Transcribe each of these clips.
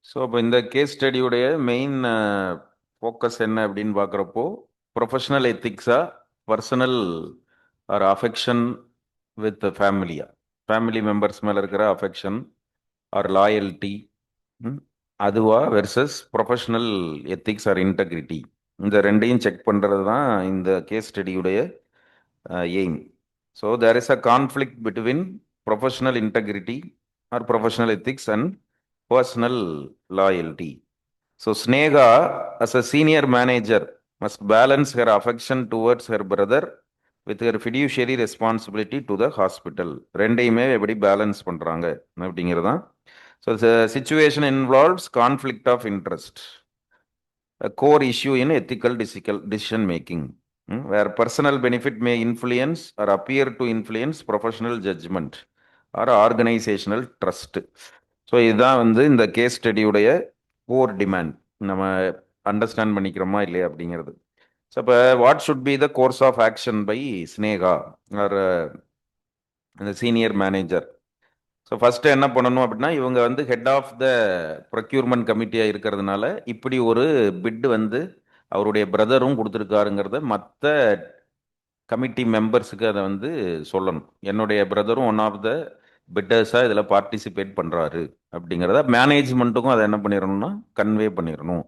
So அப்போ இந்த case ஸ்டடியுடைய main focus என்ன அப்படின்னு பார்க்குறப்போ ப்ரொஃபஷனல் எத்திக்ஸா பர்சனல் ஆர் அஃபெக்ஷன் வித் ஃபேமிலியா ஃபேமிலி மெம்பர்ஸ் மேலே இருக்கிற அஃபெக்ஷன் ஆர் லாயல்ட்டி அதுவா versus professional ethics or integrity இந்த ரெண்டையும் செக் பண்ணுறது தான் இந்த கேஸ் ஸ்டடியுடைய aim. So there is a conflict between professional integrity or professional ethics and personal loyalty. So Snega, as a senior manager, must balance her affection towards her brother with her fiduciary responsibility to the hospital. ரெண்டையுமே எப்படி balance பண்றாங்க அப்படிங்கிறது தான். So situation involves conflict of interest, a core issue in ethical decision making, where personal benefit may influence or appear to influence professional judgment or organizational trust. So இதுதான் வந்து இந்த case ஸ்டடியுடைய core demand. நம்ம understand பண்ணிக்கிறோமா இல்லையா அப்படிங்கிறது. So இப்போ what should be the course of action by Sneha or இந்த சீனியர் மேனேஜர். ஸோ ஃபஸ்ட்டு என்ன பண்ணணும் அப்படின்னா, இவங்க வந்து ஹெட் ஆஃப் த ப்ரொக்யூர்மெண்ட் கமிட்டியாக இருக்கிறதுனால இப்படி ஒரு பிட்டு வந்து அவருடைய பிரதரும் கொடுத்துருக்காருங்கிறத மற்ற கமிட்டி மெம்பர்ஸுக்கு அதை வந்து சொல்லணும். என்னுடைய பிரதரும் ஒன் ஆஃப் த பிட்டர்ஸாக இதில் பார்ட்டிசிபேட் பண்ணுறாரு அப்படிங்கிறத மேனேஜ்மெண்ட்டுக்கும் அதை என்ன பண்ணிடணும்னா கன்வே பண்ணிடணும்.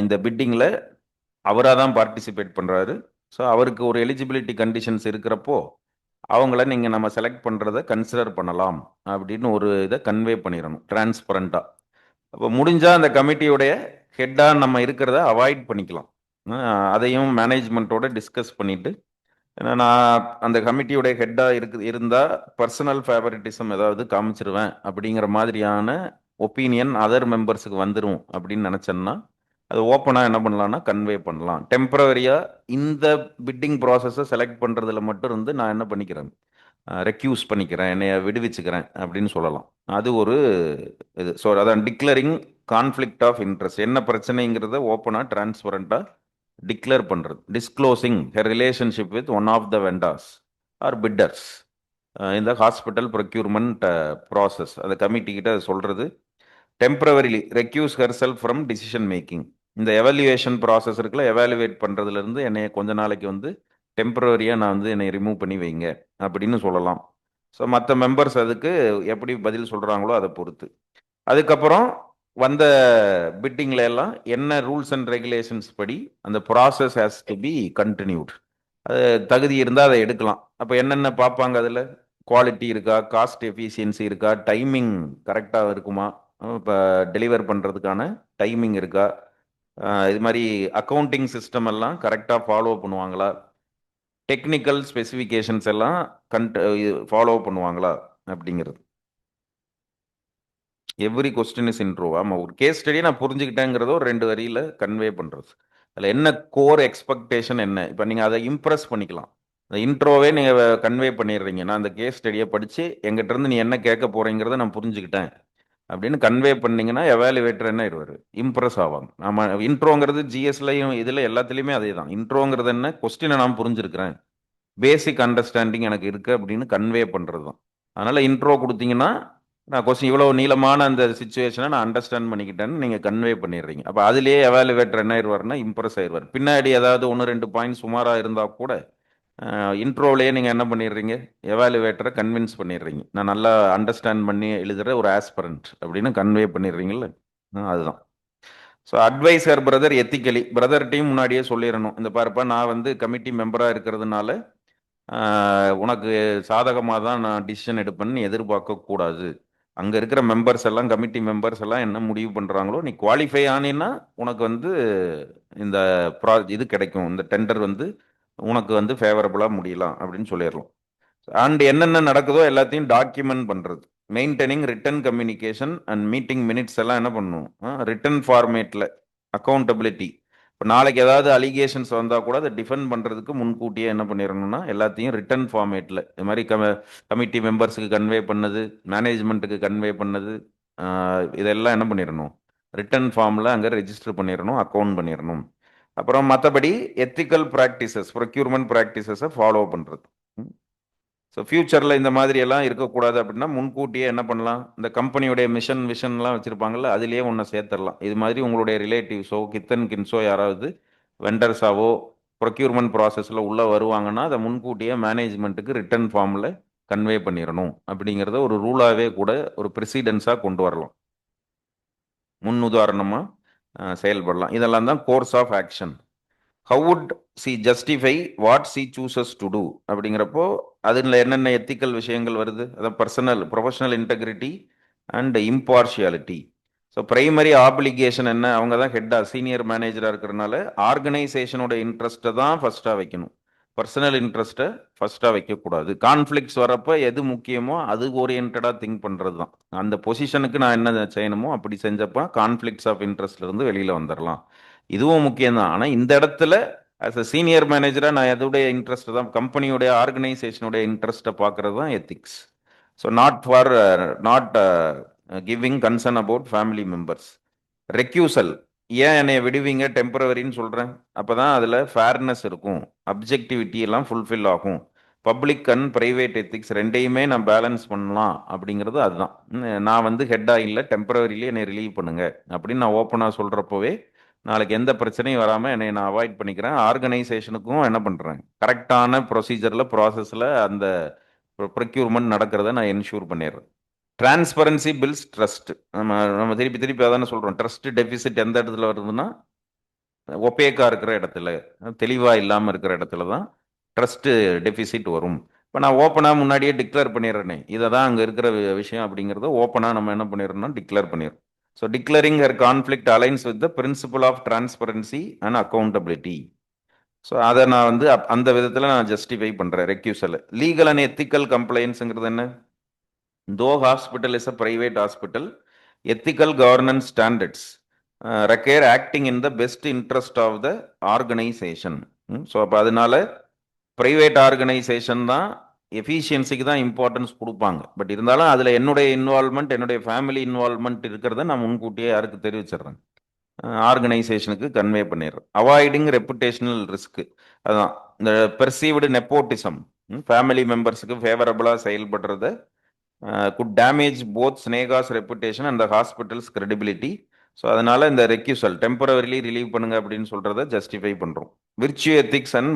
இந்த பிட்டிங்கில் அவராக தான் பார்ட்டிசிபேட் பண்ணுறாரு. ஸோ அவருக்கு ஒரு எலிஜிபிலிட்டி கண்டிஷன்ஸ் இருக்கிறப்போ அவங்கள நீங்கள் நம்ம செலக்ட் பண்ணுறத கன்சிடர் பண்ணலாம் அப்படின்னு ஒரு இதை கன்வே பண்ணிடணும் டிரான்ஸ்பரண்ட்டாக. அப்போ முடிஞ்சால் அந்த கமிட்டியுடைய ஹெட்டாக நம்ம இருக்கிறத அவாய்ட் பண்ணிக்கலாம். அதையும் மேனேஜ்மெண்ட்டோட டிஸ்கஸ் பண்ணிவிட்டு, ஏன்னா நான் அந்த கமிட்டியோடைய ஹெட்டாக இருந்தால் பர்சனல் ஃபேவரட்டிசம் ஏதாவது காமிச்சிருவேன் அப்படிங்கிற மாதிரியான ஒப்பீனியன் அதர் மெம்பர்ஸுக்கு வந்துடும் அப்படின்னு நினச்சேன்னா அது ஓப்பனாக என்ன பண்ணலாம்னா கன்வே பண்ணலாம். டெம்பரவரியாக இந்த பிட்டிங் ப்ராசஸை செலக்ட் பண்ணுறதுல மட்டும் இருந்து நான் என்ன பண்ணிக்கிறேன், ரெக்யூஸ் பண்ணிக்கிறேன், என்னைய விடுவிச்சுக்கிறேன் அப்படின்னு சொல்லலாம். அது ஒரு இது. ஸோ அதான் டிக்ளரிங் கான்ஃப்ளிக்ட் ஆஃப் இன்ட்ரெஸ்ட். என்ன பிரச்சனைங்கிறத ஓப்பனாக டிரான்ஸ்பரண்ட்டாக டிக்ளேர் பண்ணுறது. Disclosing her relationship with one of the vendors or bidders இந்த ஹாஸ்பிட்டல் ப்ரொக்யூர்மெண்ட் ப்ராசஸ் அதை கமிட்டிக்கிட்ட சொல்கிறது. Temporarily recuse herself from decision making. இந்த எவாலுவேஷன் ப்ராசஸ் இருக்குல்ல, எவாலுவேட் பண்ணுறதுலேருந்து என்னைய கொஞ்ச நாளைக்கு வந்து டெம்பரவரியாக நான் வந்து என்னை ரிமூவ் பண்ணி வைங்க அப்படின்னு சொல்லலாம். ஸோ மற்ற மெம்பர்ஸ் அதுக்கு எப்படி பதில் சொல்கிறாங்களோ அதை பொறுத்து. அதுக்கப்புறம் வந்த பிட்டிங்ல எல்லாம் என்ன ரூல்ஸ் அண்ட் ரெகுலேஷன்ஸ் படி அந்த process has to be continued. அது தகுதி இருந்தால் அதை எடுக்கலாம். அப்போ என்னென்ன பார்ப்பாங்க, அதில் குவாலிட்டி இருக்கா, காஸ்ட் எஃபிஷியன்சி இருக்கா, டைமிங் கரெக்டாக இருக்குமா, இப்போ டெலிவர் பண்ணுறதுக்கான டைமிங் இருக்கா, இது மாதிரி அக்கௌண்டிங் சிஸ்டம் எல்லாம் கரெக்டாக ஃபாலோ பண்ணுவாங்களா, டெக்னிக்கல் ஸ்பெசிஃபிகேஷன்ஸ் எல்லாம் ஃபாலோ பண்ணுவாங்களா அப்படிங்கிறது. Every question is intro. ஆமாம், ஒரு கேஸ் ஸ்டடியை நான் புரிஞ்சுக்கிட்டேங்கிறத ஒரு 2 வரியில் கன்வே பண்ணுறது. அதில் என்ன கோர் எக்ஸ்பெக்டேஷன் என்ன, இப்போ நீங்கள் அதை இம்ப்ரெஸ் பண்ணிக்கலாம். அந்த இன்ட்ரோவே நீங்கள் கன்வே பண்ணிடுறீங்க. நான் அந்த கேஸ் ஸ்டடியை படித்து எங்கிட்ட இருந்து நீ என்ன கேட்க போகிறீங்கிறத நான் புரிஞ்சுக்கிட்டேன் அப்படின்னு கன்வே பண்ணிங்கன்னா எவாலுவேட்டர் என்ன ஆயிடுவார், இம்ப்ரெஸ் ஆவாங்க. நம்ம இன்ட்ரோங்கிறது ஜிஎஸ்லையும் இதில் எல்லாத்துலேயுமே அதே தான். இன்ட்ரோங்கிறது என்ன, கொஸ்டினை நான் புரிஞ்சுருக்கிறேன், பேசிக் அண்டர்ஸ்டாண்டிங் எனக்கு இருக்குது அப்படின்னு கன்வே பண்ணுறது தான். அதனால் இன்ட்ரோ கொடுத்தீங்கன்னா நான் கொஸ்டின் இவ்வளோ நீளமான அந்த சுச்சுவேஷனை நான் அண்டர்ஸ்டாண்ட் பண்ணிக்கிட்டேன்னு நீங்கள் கன்வே பண்ணிடுறீங்க. அப்போ அதுலேயே எவாலுவேட்டர் என்ன ஆயிடுவார்னா இம்ப்ரெஸ் ஆயிடுவார். பின்னாடி ஏதாவது 1-2 பாயிண்ட் சுமாராக இருந்தால் கூட இன்ட்ரோவிலேயே நீங்கள் என்ன பண்ணிடுறீங்க, எவாலுவேட்டரை கன்வின்ஸ் பண்ணிடுறீங்க. நான் நல்லா அண்டர்ஸ்டாண்ட் பண்ணி எழுதுகிற ஒரு ஆஸ்பரண்ட் அப்படின்னு கன்வே பண்ணிடுறீங்கல்ல, அதுதான். ஸோ அட்வைசர் பிரதர் எத்திக்கலி, பிரதர்கிட்டையும் முன்னாடியே சொல்லிடணும், இந்த பாருப்பா நான் வந்து கமிட்டி மெம்பராக இருக்கிறதுனால உனக்கு சாதகமாக தான் நான் டிசிஷன் எடுப்பேன்னு எதிர்பார்க்கக்கூடாது. அங்கே இருக்கிற மெம்பர்ஸ் எல்லாம், கமிட்டி மெம்பர்ஸ் எல்லாம் என்ன முடிவு பண்ணுறாங்களோ, நீ குவாலிஃபை ஆனீன்னா உனக்கு வந்து இந்த இது கிடைக்கும், இந்த டெண்டர் வந்து உனக்கு வந்து ஃபேவரபுளாக முடியலாம் அப்படின்னு சொல்லிடலாம். அண்ட் என்னென்ன நடக்குதோ எல்லாத்தையும் டாக்குமெண்ட் பண்ணுறது. Maintaining return communication and meeting minutes எல்லாம் என்ன பண்ணணும், ரிட்டன் ஃபார்மேட்டில் அக்கௌண்டபிலிட்டி. இப்போ நாளைக்கு ஏதாவது அலிகேஷன்ஸ் வந்தால் கூட அதை டிஃபெண்ட் பண்ணுறதுக்கு முன்கூட்டியே என்ன பண்ணிடணும்னா எல்லாத்தையும் ரிட்டன் ஃபார்மேட்டில் இது மாதிரி கமிட்டி மெம்பர்ஸுக்கு கன்வே பண்ணது, மேனேஜ்மெண்ட்டுக்கு கன்வே பண்ணது, இதெல்லாம் என்ன பண்ணிடணும், ரிட்டன் ஃபார்மில் அங்கே ரெஜிஸ்டர் பண்ணிடணும், அக்கௌண்ட் பண்ணிடணும். அப்புறம் மற்றபடி எத்திக்கல் ப்ராக்டிசஸ், ப்ரொக்யூர்மெண்ட் ப்ராக்டிசஸை ஃபாலோ பண்ணுறது. ஸோ ஃபியூச்சரில் இந்த மாதிரி எல்லாம் இருக்கக்கூடாது அப்படின்னா முன்கூட்டியே என்ன பண்ணலாம், இந்த கம்பெனியுடைய மிஷன் விஷன்லாம் வச்சுருப்பாங்கல்ல, அதுலேயே ஒன்று சேர்த்துடலாம். இது மாதிரி உங்களுடைய ரிலேட்டிவ்ஸோ கித்தன் கின்ஸோ யாராவது வெண்டர்ஸாவோ ப்ரொக்யூர்மெண்ட் ப்ராசஸில் உள்ளே வருவாங்கன்னா அதை முன்கூட்டியே மேனேஜ்மெண்ட்டுக்கு ரிட்டர்ன் ஃபார்மில் கன்வே பண்ணிடணும் அப்படிங்கிறத ஒரு ரூலாகவே கூட ஒரு ப்ரெசிடென்ஸாக கொண்டு வரலாம், முன் உதாரணமாக செயல்படலாம். இதெல்லாம் தான் course of action. How would she justify what she chooses to do அப்படிங்கிறப்போ அதில் என்னென்ன எத்திக்கல் விஷயங்கள் வருது, அதான் personal professional integrity and impartiality. So primary application என்ன, அவங்க தான் ஹெட்டாக சீனியர் மேனேஜராக இருக்கிறனால ஆர்கனைசேஷனோட இன்ட்ரெஸ்ட்டை தான் ஃபஸ்ட்டாக வைக்கணும், பர்சனல் இன்ட்ரெஸ்ட்டை ஃபஸ்ட்டாக வைக்கக்கூடாது. கான்ஃப்ளிக்ஸ் வரப்போ எது முக்கியமோ அது ஓரியன்டாக திங்க் பண்ணுறது தான். அந்த பொசிஷனுக்கு நான் என்ன செய்யணுமோ அப்படி செஞ்சப்போ கான்ஃப்ளிக்ஸ் ஆஃப் இன்ட்ரெஸ்ட்லேருந்து வெளியில் வந்துடலாம். இதுவும் முக்கியம்தான். ஆனால் இந்த இடத்துல ஆஸ் அ சீனியர் மேனேஜராக நான் எதுடைய இன்ட்ரெஸ்ட் தான், கம்பெனியோடைய ஆர்கனைசேஷனுடைய இன்ட்ரெஸ்ட்டை பார்க்கறது தான் ethics. So not giving concern about family members. Recusal, ஏன் என்னை விடுவீங்க டெம்பரவரின்னு சொல்கிறேன், அப்போ தான் அதில் ஃபேர்னஸ் இருக்கும், அப்ஜெக்டிவிட்டி எல்லாம் ஃபுல்ஃபில் ஆகும். பப்ளிக் அண்ட் ப்ரைவேட் எத்திக்ஸ் ரெண்டையுமே நான் பேலன்ஸ் பண்ணலாம் அப்படிங்கிறது அதுதான். நான் வந்து ஹெட்டாக இல்லை, டெம்பரவரியிலே என்னை ரிலீவ் பண்ணுங்க அப்படின்னு நான் ஓப்பனாக சொல்கிறப்போவே நாளைக்கு எந்த பிரச்சனையும் வராமல் என்னை நான் அவாய்ட் பண்ணிக்கிறேன். ஆர்கனைசேஷனுக்கும் என்ன பண்ணுறேன், கரெக்டான ப்ரொசீஜரில் ப்ராசஸில் அந்த ப்ரொக்யூர்மெண்ட் நடக்கிறத நான் என்ஷூர் பண்ணிடுறேன். Transparency builds trust. நம்ம திருப்பி திருப்பி அதானே சொல்கிறோம். ட்ரஸ்ட் டெபிசிட் எந்த இடத்துல வருதுன்னா ஒப்பேக்காக இருக்கிற இடத்துல, தெளிவாக இல்லாமல் இருக்கிற இடத்துல தான் ட்ரஸ்ட்டு டெபிசிட் வரும். இப்போ நான் ஓப்பனாக முன்னாடியே டிக்ளேர் பண்ணிடுறேனே இதை தான் அங்கே இருக்கிற விஷயம் அப்படிங்கிறத ஓப்பனாக நம்ம என்ன பண்ணிடுறோம்னா டிக்ளேர் பண்ணிடுறோம். So declaring her conflict aligns with the principle of transparency and accountability. So அதை நான் வந்து அந்த விதத்தில் நான் ஜஸ்டிஃபை பண்ணுறேன் ரெக்யூசல். லீகல் அண்ட் எத்திக்கல் கம்ப்ளைண்ட்ஸுங்கிறது என்ன, though hospital is a private hospital, ethical governance standards require acting in the best interest of the organization. So அப்போ அதனால ப்ரைவேட் ஆர்கனைசேஷன் தான் எஃபிஷியன்சிக்கு தான் இம்பார்ட்டன்ஸ் கொடுப்பாங்க. பட் இருந்தாலும் அதில் என்னுடைய இன்வால்மெண்ட், என்னுடைய ஃபேமிலி இன்வால்மெண்ட் இருக்கிறத நான் முன்கூட்டியே யாருக்கு தெரிவிச்சிடுறேன், ஆர்கனைசேஷனுக்கு கன்வே பண்ணிடுறேன். அவாய்டிங் ரெப்புடேஷனல் ரிஸ்க், அதுதான் இந்த பெர்சீவ்டு நெப்போட்டிசம், ஃபேமிலி மெம்பர்ஸுக்கு ஃபேவரபுளாக செயல்படுறத could damage both Sneha's reputation and the hospital's credibility. So அதனால இந்த ரெக்யூசல் டெம்பரவரிலி ரிலீவ் பண்ணுங்க அப்படின்னு சொல்றத ஜஸ்டிஃபை பண்றோம். Virtue ethics and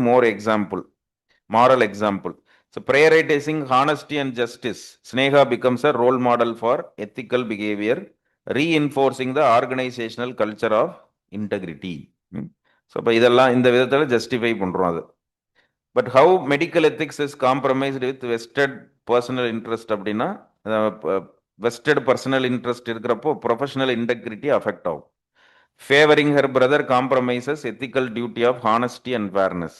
moral example. So prioritizing honesty and justice, Sneha becomes a role model for ethical behavior, reinforcing the organizational culture of integrity. So இப்போ இதெல்லாம் இந்த விதத்தில் ஜஸ்டிஃபை பண்றோம் அது. But how medical ethics is compromised with vested personal interest அப்படின்னா, vested personal interest இருக்கிறப்போ professional integrity affect ஆகும். Favouring her brother compromises ethical duty of honesty and fairness.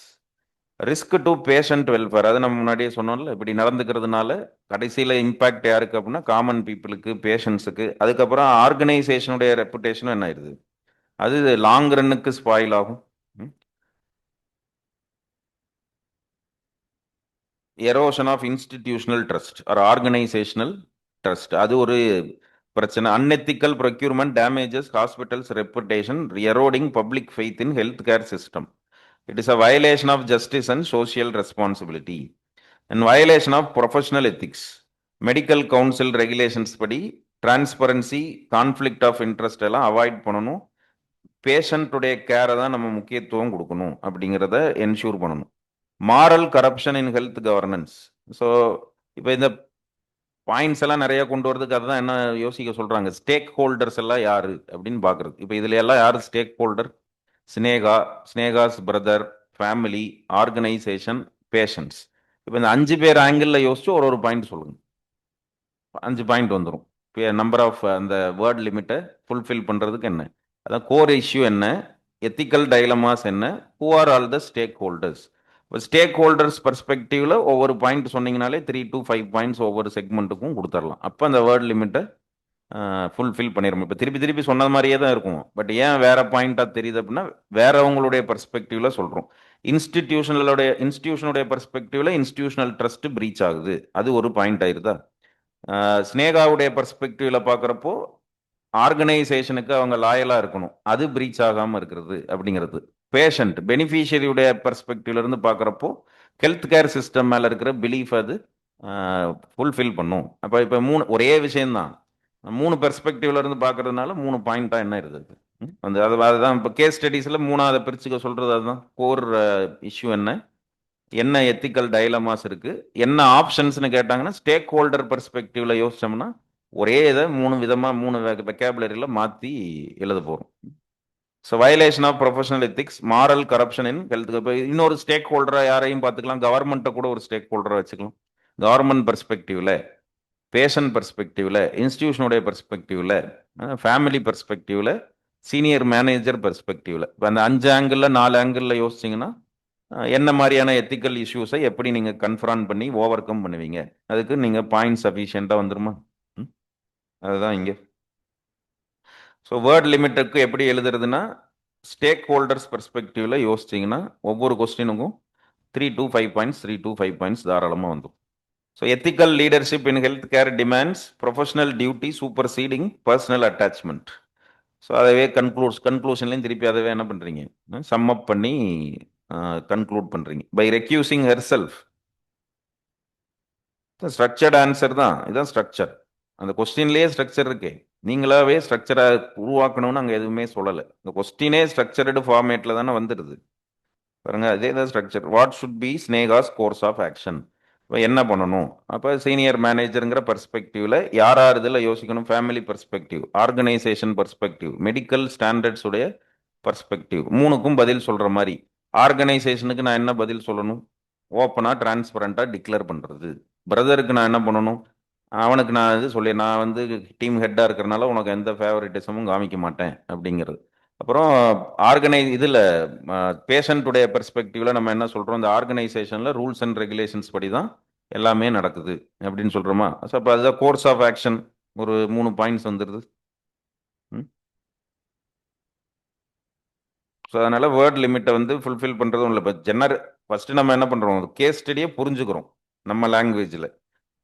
Risk to patient welfare, அதை நம்ம முன்னாடியே சொன்னோம்ல, இப்படி நடந்துக்கிறதுனால கடைசியில் இம்பேக்ட் யாருக்கு அப்படின்னா காமன் பீப்புளுக்கு, பேஷண்ட்ஸுக்கு. அதுக்கப்புறம் ஆர்கனைசேஷனுடைய ரெப்புடேஷனும் என்ன ஆயிடுது, அது லாங் ரன்னுக்கு ஸ்பாயில் ஆகும். Erosion of institutional trust R organisational trust, அது ஒரு பிரச்சனை. Unethical procurement damages hospitals reputation, eroding public faith in health care system. It is a violation of justice and social responsibility and violation of professional ethics. Medical council regulations படி transparency, conflict of interest எல்லாம் avoid பண்ணணும். பேஷண்ட்டுடைய கேரை தான் நம்ம முக்கியத்துவம் கொடுக்கணும் அப்படிங்கிறத ensure பண்ணணும். Moral corruption in health governance. So இப்போ இந்த பாயிண்ட்ஸ் எல்லாம் நிறைய கொண்டு வரதுக்கு அதுதான் என்ன யோசிக்க சொல்றாங்க, ஸ்டேக் ஹோல்டர்ஸ் எல்லாம் யாரு அப்படின்னு பாக்குறது. இப்போ இதுல எல்லாம் யாரு stakeholder, Sneha's brother, family, organisation, patients. இப்போ இந்த 5 பேர் ஆங்கிள் யோசிச்சு ஒரு பாயிண்ட் சொல்லுங்க, 5 பாயிண்ட் வந்துடும். நம்பர் ஆஃப் அந்த வேர்ட் லிமிட்டை ஃபுல்ஃபில் பண்றதுக்கு என்ன, அதான் கோர் இஷ்யூ என்ன, எத்திக்கல் டைலமாஸ் என்ன, who are all the stakeholders. Stakeholders பர்ஸ்பெக்டிவ்ல ஒவ்வொரு பாயிண்ட் சொன்னீங்கனாலே 3 to 5 பாயிண்ட்ஸ் ஒவ்வொரு செக்மெண்ட்டுக்கும் கொடுத்துடலாம். அப்போ அந்த வேர்ட் லிமிட்டை ஃபுல்ஃபில் பண்ணிடும். இப்போ திருப்பி திருப்பி சொன்னது மாதிரியே தான் இருக்கும். பட் ஏன் வேற பாயிண்டாக தெரியுது அப்படின்னா வேறவங்களுடைய பர்ஸ்பெக்டிவ்ல சொல்கிறோம். இன்ஸ்டிடியூஷனுடைய பர்ஸ்பெக்டிவ்ல இன்ஸ்டிடியூஷனல் ட்ரஸ்ட் பிரீச் ஆகுது, அது ஒரு பாயிண்ட் ஆயிருதா. ஸ்னேகாவுடைய பர்ஸ்பெக்டிவ்ல பார்க்குறப்போ ஆர்கனைசேஷனுக்கு அவங்க லாயலாக இருக்கணும், அது பிரீச் ஆகாமல் இருக்கிறது அப்படிங்கிறது. பேஷண்ட் பெனிஃபிஷியரியுடைய பெர்ஸ்பெக்டிவ்ல இருந்து பார்க்குறப்போ ஹெல்த் கேர் சிஸ்டம் மேலே இருக்கிற பிலீஃப் அது ஃபுல்ஃபில் பண்ணும். அப்போ இப்போ ஒரே விஷயம்தான், 3 பெர்ஸ்பெக்டிவ்ல இருந்து பார்க்கறதுனால 3 பாயிண்டா என்ன இருக்குது. அந்த அதுதான் இப்போ கேஸ் ஸ்டடீஸில் 3ஆவது பிரிச்சுக்க சொல்றது. அதுதான் கோர் இஷ்யூ. என்ன எத்திக்கல் டைலமாஸ் இருக்கு, என்ன ஆப்ஷன்ஸ்னு கேட்டாங்கன்னா ஸ்டேக் ஹோல்டர் பெர்ஸ்பெக்டிவ்ல யோசிச்சோம்னா ஒரே இதை 3 விதமா 3 வெக்காபுலரியில மாத்தி எழுத போறோம். So violation of professional ethics, moral corruption in health. இப்போ இன்னொரு ஸ்டேக் ஹோல்டரா யாரையும் பார்த்துக்கலாம், கவர்மெண்ட்டை கூட ஒரு ஸ்டேக் ஹோல்டரா வச்சுக்கலாம். கவர்மெண்ட் பெர்ஸ்பெக்டிவ்ல, பேஷண்ட் பெர்ஸ்பெக்டிவ்ல, இன்ஸ்டிடியூஷனுடைய பெர்ஸ்பெக்டிவ்ல, ஃபேமிலி பெர்ஸ்பெக்டிவ்ல, சீனியர் மேனேஜர் பெர்ஸ்பெக்டிவ்ல, இப்போ அந்த 5 ஆங்கிள் 4 ஆங்கிள் யோசிச்சிங்கன்னா என்ன மாதிரியான எத்திக்கல் இஷ்யூஸை எப்படி நீங்க கன்ஃபரான் பண்ணி ஓவர் கம் பண்ணுவீங்க, அதுக்கு நீங்க பாயிண்ட் சஃபிஷியண்டா வந்துருமா. அதுதான் இங்க. ஸோ வேர்ட் லிமிட்டுக்கு எப்படி எழுதுறதுன்னா, ஸ்டேக் ஹோல்டர்ஸ் பெர்ஸ்பெக்டிவ்ல யோசிச்சிங்கன்னா ஒவ்வொரு கொஸ்டினுக்கும் 3 to 5 பாயிண்ட்ஸ், 3 to 5 பாயிண்ட்ஸ் தாராளமாக வந்துடும். ஸோ எத்திக்கல் லீடர்ஷிப் இன் health care demands professional duty super seeding personal attachment. So அதவே கன்க்ளூஷன்லையும் திருப்பி அதவே என்ன பண்ணுறீங்க, சம் அப் பண்ணி கன்க்ளூட் பண்ணுறீங்க. By recusing herself. Structured answer தான் இதுதான் ஸ்ட்ரக்சர். அந்த கொஸ்டின்லேயே ஸ்ட்ரக்சர் இருக்கு. நீங்களாவே ஸ்ட்ரக்சரை உருவாக்கணும்னு அங்கே எதுவுமே சொல்லலை. இந்த கொஸ்டினே ஸ்ட்ரக்சர்டு ஃபார்மேட்டில் தானே வந்துடுது பாருங்க. அதே தான் structure. What should be Sneha's course of action. இப்போ என்ன பண்ணணும், அப்போ சீனியர் மேனேஜருங்கிற பர்ஸ்பெக்டிவ்ல யார் யார் இதில் யோசிக்கணும், family perspective, organisation perspective, medical standards உடைய பர்ஸ்பெக்டிவ், மூணுக்கும் பதில் சொல்ற மாதிரி. ஆர்கனைசேஷனுக்கு நான் என்ன பதில் சொல்லணும், ஓப்பனா டிரான்ஸ்பரண்டா டிக்ளேர் பண்றது. பிரதருக்கு நான் என்ன பண்ணணும், அவனுக்கு நான் இது சொல்லி நான் வந்து டீம் ஹெட்டாக இருக்கிறனால உனக்கு எந்த ஃபேவரட்டிசமும் காமிக்க மாட்டேன் அப்படிங்கிறது. அப்புறம் இதில் பேஷண்ட்டுடைய பெர்ஸ்பெக்டிவ்ல நம்ம என்ன சொல்கிறோம், இந்த ஆர்கனைசேஷனில் ரூல்ஸ் அண்ட் ரெகுலேஷன்ஸ் படி தான் எல்லாமே நடக்குது அப்படின்னு சொல்கிறோமா. ஸோ அப்போ அதுதான் கோர்ஸ் ஆஃப் ஆக்ஷன். ஒரு 3 பாயிண்ட்ஸ் வந்துடுது. ஸோ அதனால வேர்ட் லிமிட்டை வந்து ஃபுல்ஃபில் பண்ணுறதும் இல்லை. இப்போ ஃபர்ஸ்ட் நம்ம என்ன பண்ணுறோம், கேஸ் ஸ்டடியை புரிஞ்சுக்கிறோம் நம்ம லாங்குவேஜில்.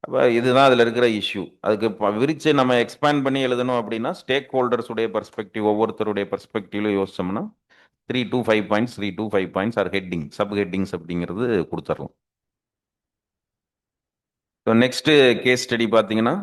அப்போ இதுதான் அதில் இருக்கிற இஷ்யூ. அதுக்கு விரிச்சு நம்ம எக்ஸ்பேண்ட் பண்ணி எழுதணும் அப்படின்னா ஸ்டேக் ஹோல்டர்ஸ் உடைய பெர்ஸ்பெக்டிவ், ஒவ்வொருத்தருடைய பெர்ஸ்பெக்டிவ்ல யோசிச்சோம்னா 3 to 5 points, 3 to 5 points R heading, sub headings அப்படிங்கிறது கொடுத்துடலாம். ஸோ நெக்ஸ்ட் கேஸ் ஸ்டடி பார்த்தீங்கன்னா,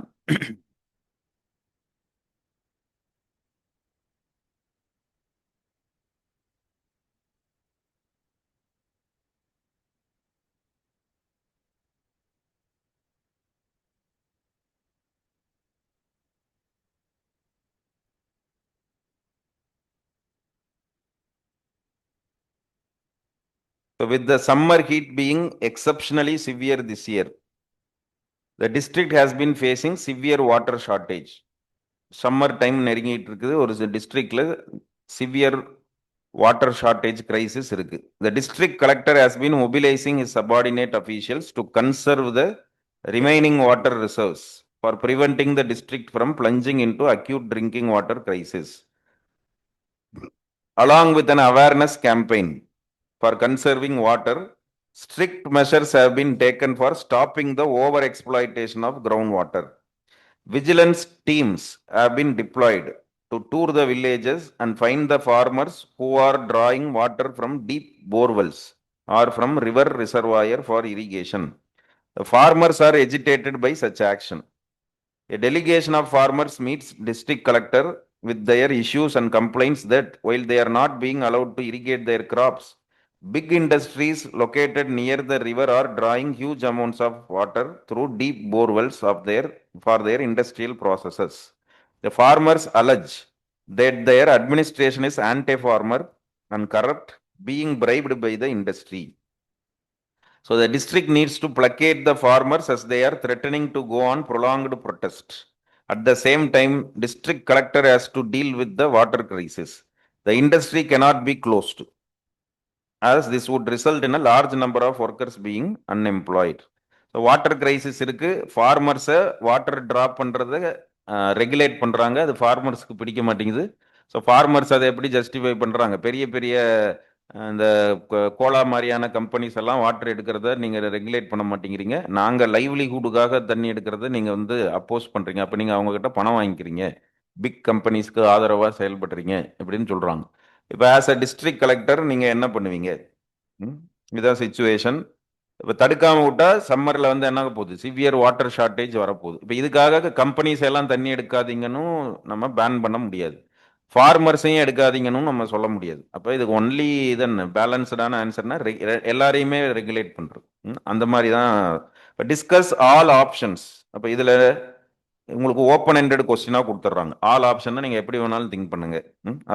so with the summer heat being exceptionally severe this year, the district has been facing severe water shortage. Summer time நெருங்கிட்டு இருக்குது, ஒரு டிஸ்ட்ரிக்ட்ல severe water shortage crisis இருக்கு. The district collector has been mobilizing his subordinate officials to conserve the remaining water reserves for preventing the district from plunging into acute drinking water crisis. Along with an awareness campaign for conserving water, strict measures have been taken for stopping the over-exploitation of groundwater. Vigilance teams have been deployed to tour the villages and find the farmers who are drawing water from deep borewells or from river reservoir for irrigation. The farmers are agitated by such action. A delegation of farmers meets district collector with their issues and complaints that while they are not being allowed to irrigate their crops, big industries located near the river are drawing huge amounts of water through deep borewells for their industrial processes. The farmers allege that their administration is anti-farmer and corrupt, being bribed by the industry. So the district needs to placate the farmers as they are threatening to go on prolonged protest. At the same time, district collector has to deal with the water crisis. The industry cannot be closed, as this would result in a large number of workers being unemployed. So water crisis இருக்கு, ஃபார்மர்ஸை water drop பண்ணுறதை regulate பண்ணுறாங்க, அது ஃபார்மர்ஸ்க்கு பிடிக்க மாட்டேங்குது. So farmers அதை எப்படி justify பண்ணுறாங்க, பெரிய பெரிய இந்த கோலா மாதிரியான கம்பெனிஸ் எல்லாம் வாட்டர் எடுக்கிறத நீங்கள் ரெகுலேட் பண்ண மாட்டேங்கிறீங்க, நாங்கள் லைவ்லிஹுட்டுக்காக தண்ணி எடுக்கிறத நீங்கள் வந்து அப்போஸ் பண்ணுறீங்க, அப்போ நீங்கள் அவங்கக்கிட்ட பணம் வாங்கிக்கிறீங்க, பிக் கம்பெனிஸ்க்கு ஆதரவாக செயல்படுறீங்க அப்படின்னு சொல்கிறாங்க. இப்போ ஆஸ் அ டிஸ்ட்ரிக்ட் கலெக்டர் நீங்கள் என்ன பண்ணுவீங்க? இதான் சிச்சுவேஷன். இப்போ தடுக்காம விட்டா சம்மர்ல வந்து என்ன ஆக போகுது, சிவியர் வாட்டர் ஷார்ட்டேஜ் வரப்போகுது. இப்போ இதுக்காக கம்பெனிஸ் எல்லாம் தண்ணி எடுக்காதீங்கன்னு நம்ம பேன் பண்ண முடியாது, ஃபார்மர்ஸையும் எடுக்காதீங்கன்னு நம்ம சொல்ல முடியாது. அப்போ இதுக்கு ஒன்லி இதன் பேலன்ஸ்டான ஆன்சர்னா எல்லாரையுமே ரெகுலேட் பண்றது. அந்த மாதிரி தான் டிஸ்கஸ் ஆல் ஆப்ஷன்ஸ். அப்போ இதுல உங்களுக்கு ஓப்பன் எண்டட் கொஸ்டினா கொடுத்துட்றாங்க. ஆல் ஆப்ஷன் நீங்க எப்படி வேணாலும் திங்க் பண்ணுங்க.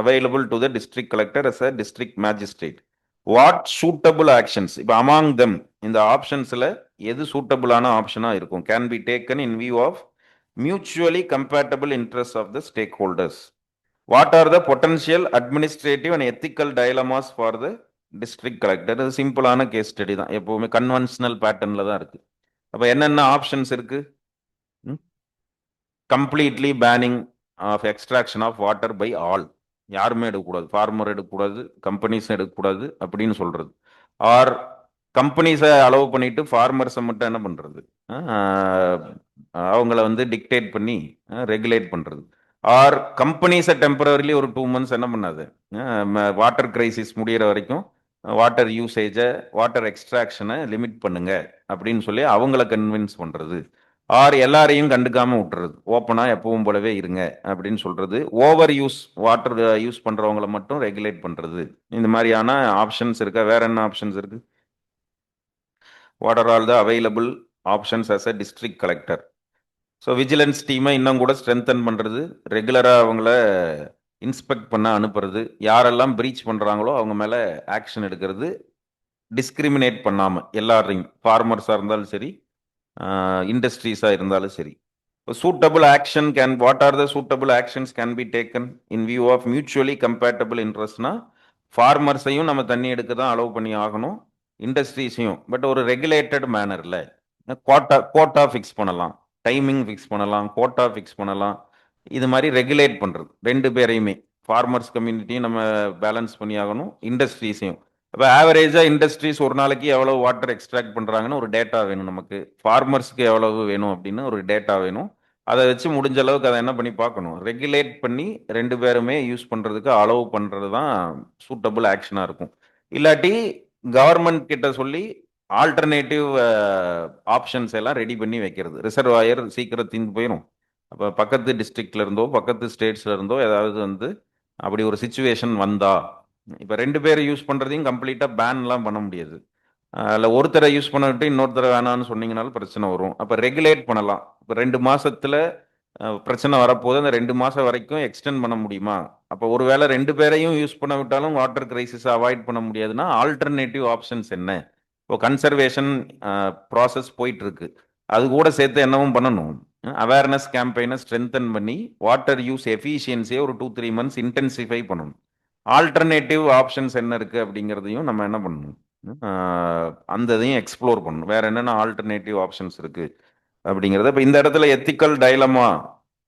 Available to the district collector as a district magistrate. What suitable actions, இப்போ அமாங் தெம் இந்த ஆப்ஷன்ஸ்ல எது சூட்டபிளான ஆப்ஷனா இருக்கும், can be taken in view of mutually compatible interest of the stakeholders. What are the potential administrative and ethical dilemmas for the district collector. இது சிம்பிளான case study தான், எப்பவுமே கன்வென்ஷனல் பேட்டர்ன்ல தான் இருக்கு. அப்ப என்னென்ன ஆப்ஷன்ஸ் இருக்கு? Completely banning of extraction of water by all. யாருமே எடுக்கக்கூடாது, ஃபார்மர் எடுக்கக்கூடாது, கம்பெனிஸும் எடுக்கக்கூடாது அப்படின்னு சொல்றது. ஆர் கம்பெனிஸை அலோவ் பண்ணிட்டு ஃபார்மர்ஸை மட்டும் என்ன பண்றது, அவங்கள வந்து டிக்டேட் பண்ணி ரெகுலேட் பண்றது. ஆர் கம்பெனிஸை டெம்பரரிலி ஒரு 2 months என்ன பண்ணாது, வாட்டர் கிரைசிஸ் முடிகிற வரைக்கும் வாட்டர் யூசேஜை, வாட்டர் எக்ஸ்ட்ராக்ஷனை லிமிட் பண்ணுங்க அப்படின்னு சொல்லி அவங்கள கன்வின்ஸ் பண்றது. ஆர் எல்லாரையும் கண்டுக்காம விட்டுறது, ஓப்பனா எப்பவும் போலவே இருங்க அப்படின்னு சொல்றது. ஓவர் யூஸ் வாட்டர் யூஸ் பண்றவங்கள மட்டும் ரெகுலேட் பண்றது. இந்த மாதிரியான ஆப்ஷன்ஸ் இருக்கா? வேற என்ன ஆப்ஷன்ஸ் இருக்கு? What are all the available options as a district collector? So vigilance டீமை இன்னும் கூட ஸ்ட்ரென்தன் பண்றது, ரெகுலராக அவங்கள இன்ஸ்பெக்ட் பண்ண அனுப்புறது, யாரெல்லாம் பிரீச் பண்றாங்களோ அவங்க மேல ஆக்ஷன் எடுக்கிறது, டிஸ்கிரிமினேட் பண்ணாம எல்லாரையும், ஃபார்மர்ஸா இருந்தாலும் சரி, இண்டஸ்ட்ரீஸா இருந்தாலும் சரி. Suitable action can, what are the suitable actions can be taken in view of mutually compatible இன்ட்ரெஸ்ட்னா, ஃபார்மர்ஸையும் நம்ம தண்ணி எடுக்க தான் அலோவ் பண்ணி ஆகணும், இண்டஸ்ட்ரீஸையும், பட் ஒரு ரெகுலேட்டட் மேனர்ல. கோட்டா ஃபிக்ஸ் பண்ணலாம், டைமிங் ஃபிக்ஸ் பண்ணலாம், கோட்டா ஃபிக்ஸ் பண்ணலாம். இது மாதிரி ரெகுலேட் பண்றது ரெண்டு பேரையுமே, ஃபார்மர்ஸ் கம்யூனிட்டியும் நம்ம பேலன்ஸ் பண்ணி ஆகணும், இண்டஸ்ட்ரீஸையும். இப்போ ஆவரேஜா இண்டஸ்ட்ரீஸ் ஒரு நாளைக்கு எவ்வளவு வாட்டர் எக்ஸ்ட்ராக்ட் பண்றாங்கன்னு ஒரு டேட்டா வேணும் நமக்கு, ஃபார்மர்ஸ்க்கு எவ்வளவு வேணும் அப்படின்னு ஒரு டேட்டா வேணும். அதை வச்சு முடிஞ்ச அளவுக்கு அதை என்ன பண்ணி பார்க்கணும், ரெகுலேட் பண்ணி ரெண்டு பேருமே யூஸ் பண்றதுக்கு அலோவ் பண்றது தான் சூட்டபிள் ஆக்ஷனா இருக்கும். இல்லாட்டி கவர்மெண்ட் கிட்ட சொல்லி ஆல்டர்னேட்டிவ் ஆப்ஷன்ஸ் எல்லாம் ரெடி பண்ணி வைக்கிறது. ரிசர்வாயர் சீக்கிரம் தீர்ந்து போயிடும். அப்போ பக்கத்து டிஸ்ட்ரிக்ட்ல இருந்தோ பக்கத்து ஸ்டேட்ஸ்ல இருந்தோ ஏதாவது வந்து அப்படி ஒரு சுச்சுவேஷன் வந்தா, இப்போ ரெண்டு பேரை யூஸ் பண்றதையும் கம்ப்ளீட்டா பேன்லாம் பண்ண முடியாது. அதில் ஒருத்தரை யூஸ் பண்ணிட்டு இன்னொருத்தரை வேணாம்னு சொன்னீங்கனாலும் பிரச்சனை வரும். அப்போ ரெகுலேட் பண்ணலாம். இப்போ 2 மாசத்துல பிரச்சனை வரப்போது, அந்த 2 மாசம் வரைக்கும் எக்ஸ்டெண்ட் பண்ண முடியுமா? அப்போ ஒருவேளை ரெண்டு பேரையும் யூஸ் பண்ண விட்டாலும் வாட்டர் கிரைசிஸ் அவாய்ட் பண்ண முடியாதுன்னா ஆல்டர்னேட்டிவ் ஆப்ஷன்ஸ் என்ன? இப்போ கன்சர்வேஷன் ப்ராசஸ் போயிட்டு இருக்கு, அது கூட சேர்த்து என்னவும் பண்ணணும், அவேர்னஸ் கேம்பெயினை ஸ்ட்ரென்தன் பண்ணி வாட்டர் யூஸ் எஃபிஷியன்சியை ஒரு 2-3 months இன்டென்சிஃபை பண்ணணும். ஆல்டர்னேட்டிவ் ஆப்ஷன்ஸ் என்ன இருக்கு அப்படிங்கிறதையும் நம்ம என்ன பண்ணணும், அந்த இதையும் எக்ஸ்ப்ளோர் பண்ணணும். வேற என்னென்ன ஆல்டர்னேட்டிவ் ஆப்ஷன்ஸ் இருக்கு அப்படிங்கிறத. இப்போ இந்த இடத்துல ethical dilemma,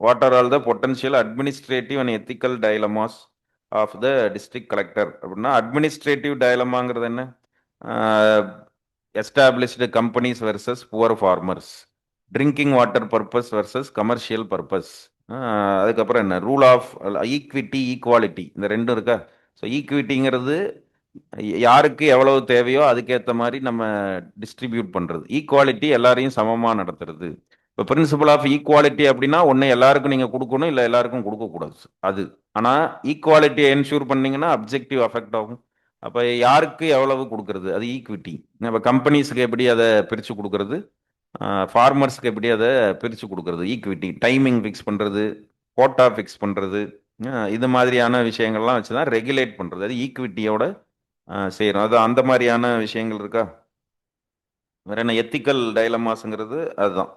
what are all the potential administrative and ethical dilemmas of the district collector அப்படின்னா, அட்மினிஸ்ட்ரேட்டிவ் டைலமாங்கிறது என்ன, established companies versus poor farmers, drinking water purpose versus commercial purpose. அதுக்கப்புறம் என்ன, ரூல் ஆஃப் ஈக்விட்டி ஈக்குவாலிட்டி, இந்த ரெண்டும் இருக்கா? So ஈக்விட்டிங்கிறது யாருக்கு எவ்வளவு தேவையோ அதுக்கேற்ற மாதிரி நம்ம டிஸ்ட்ரிபியூட் பண்றது, ஈக்குவாலிட்டி எல்லாரையும் சமமாக நடத்துறது. இப்போ பிரின்சிபல் ஆஃப் ஈக்குவாலிட்டி அப்படின்னா, ஒன்று எல்லாருக்கும் நீங்கள் கொடுக்கணும், இல்லை எல்லாருக்கும் கொடுக்கக்கூடாது அது. ஆனால் ஈக்குவாலிட்டியை என்ஷூர் பண்ணீங்கன்னா அப்ஜெக்டிவ் அஃபெக்ட் ஆகும். அப்போ யாருக்கு எவ்வளவு கொடுக்கறது, அது ஈக்விட்டி. இப்போ கம்பெனிஸ்க்கு எப்படி அதை பிரித்து கொடுக்கறது, ஃபார்மர்ஸ்க்கு எப்படி அதை பிரித்து கொடுக்கறது, ஈக்விட்டி. டைமிங் ஃபிக்ஸ் பண்ணுறது, கோட்டா ஃபிக்ஸ் பண்ணுறது, இது மாதிரியான விஷயங்கள்லாம் வச்சு தான் ரெகுலேட் பண்ணுறது, அது ஈக்விட்டியோட செய்கிறோம். அது அந்த மாதிரியான விஷயங்கள் இருக்கா? வேற என்ன எத்திக்கல் டைலமாஸுங்கிறது அதுதான்.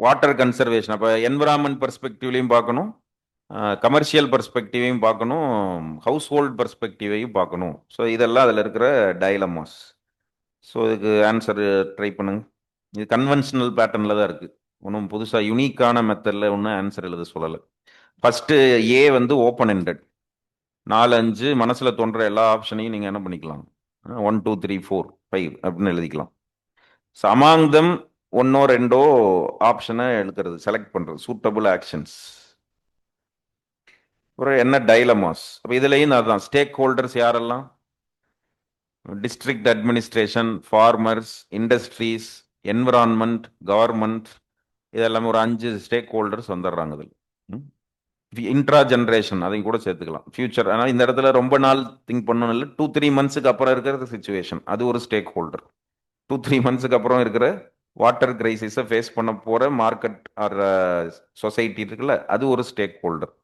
வாட்டர் கன்சர்வேஷன், அப்போ என்விரான்மெண்ட் பெர்ஸ்பெக்டிவ்லையும் பார்க்கணும், கமர்ஷியல் பெர்ஸ்பெக்டிவையும் பார்க்கணும், ஹவுஸ் ஹோல்ட் பெர்ஸ்பெக்டிவையும் பார்க்கணும். ஸோ இதெல்லாம் அதில் இருக்கிற டைலமாஸ். ஸோ இதுக்கு ஆன்சர் ட்ரை பண்ணுங்க. இது கன்வென்ஷனல் பேட்டர்னில் தான் இருக்குது, ஒன்றும் புதுசாக யுனிக்கான மெத்தடில் ஒன்றும் ஆன்சர் எழுத சொல்லலை. ஃபஸ்ட்டு ஏ வந்து ஓப்பன் எண்டட், 4-5 மனசில் தோன்ற எல்லா ஆப்ஷனையும் நீங்கள் என்ன பண்ணிக்கலாம், 1 2 3 4 5 அப்படின்னு எழுதிக்கலாம். ஸோ அமாங் தம் ஒன்னோ ரெண்டோ ஆப்ஷனை எடுக்கிறது, செலக்ட் பண்ணுறது, சூட்டபிள் ஆக்ஷன்ஸ். அப்புறம் என்ன டைலமாஸ், அப்போ இதுலேயும் அதான் ஸ்டேக் ஹோல்டர்ஸ் யாரெல்லாம், district administration, farmers, industries, environment, government, இதெல்லாம் ஒரு 5 ஸ்டேக் ஹோல்டர்ஸ் வந்துடுறாங்க இதில். இன்ட்ரா ஜென்ரேஷன் அதையும் கூட சேர்த்துக்கலாம். ஃபியூச்சர், ஆனால் இந்த இடத்துல ரொம்ப நாள் திங்க் பண்ணணும் இல்லை, 2-3 மந்த்ஸுக்கு அப்புறம் இருக்கிற சுச்சுவேஷன் அது ஒரு ஸ்டேக் ஹோல்டர். 2-3 மந்த்ஸுக்கு அப்புறம் இருக்கிற வாட்டர் கிரைசிஸை ஃபேஸ் பண்ண போகிற மார்க்கெட் ஆர் சொசைட்டி இருக்குல்ல, அது ஒரு ஸ்டேக் ஹோல்டர்.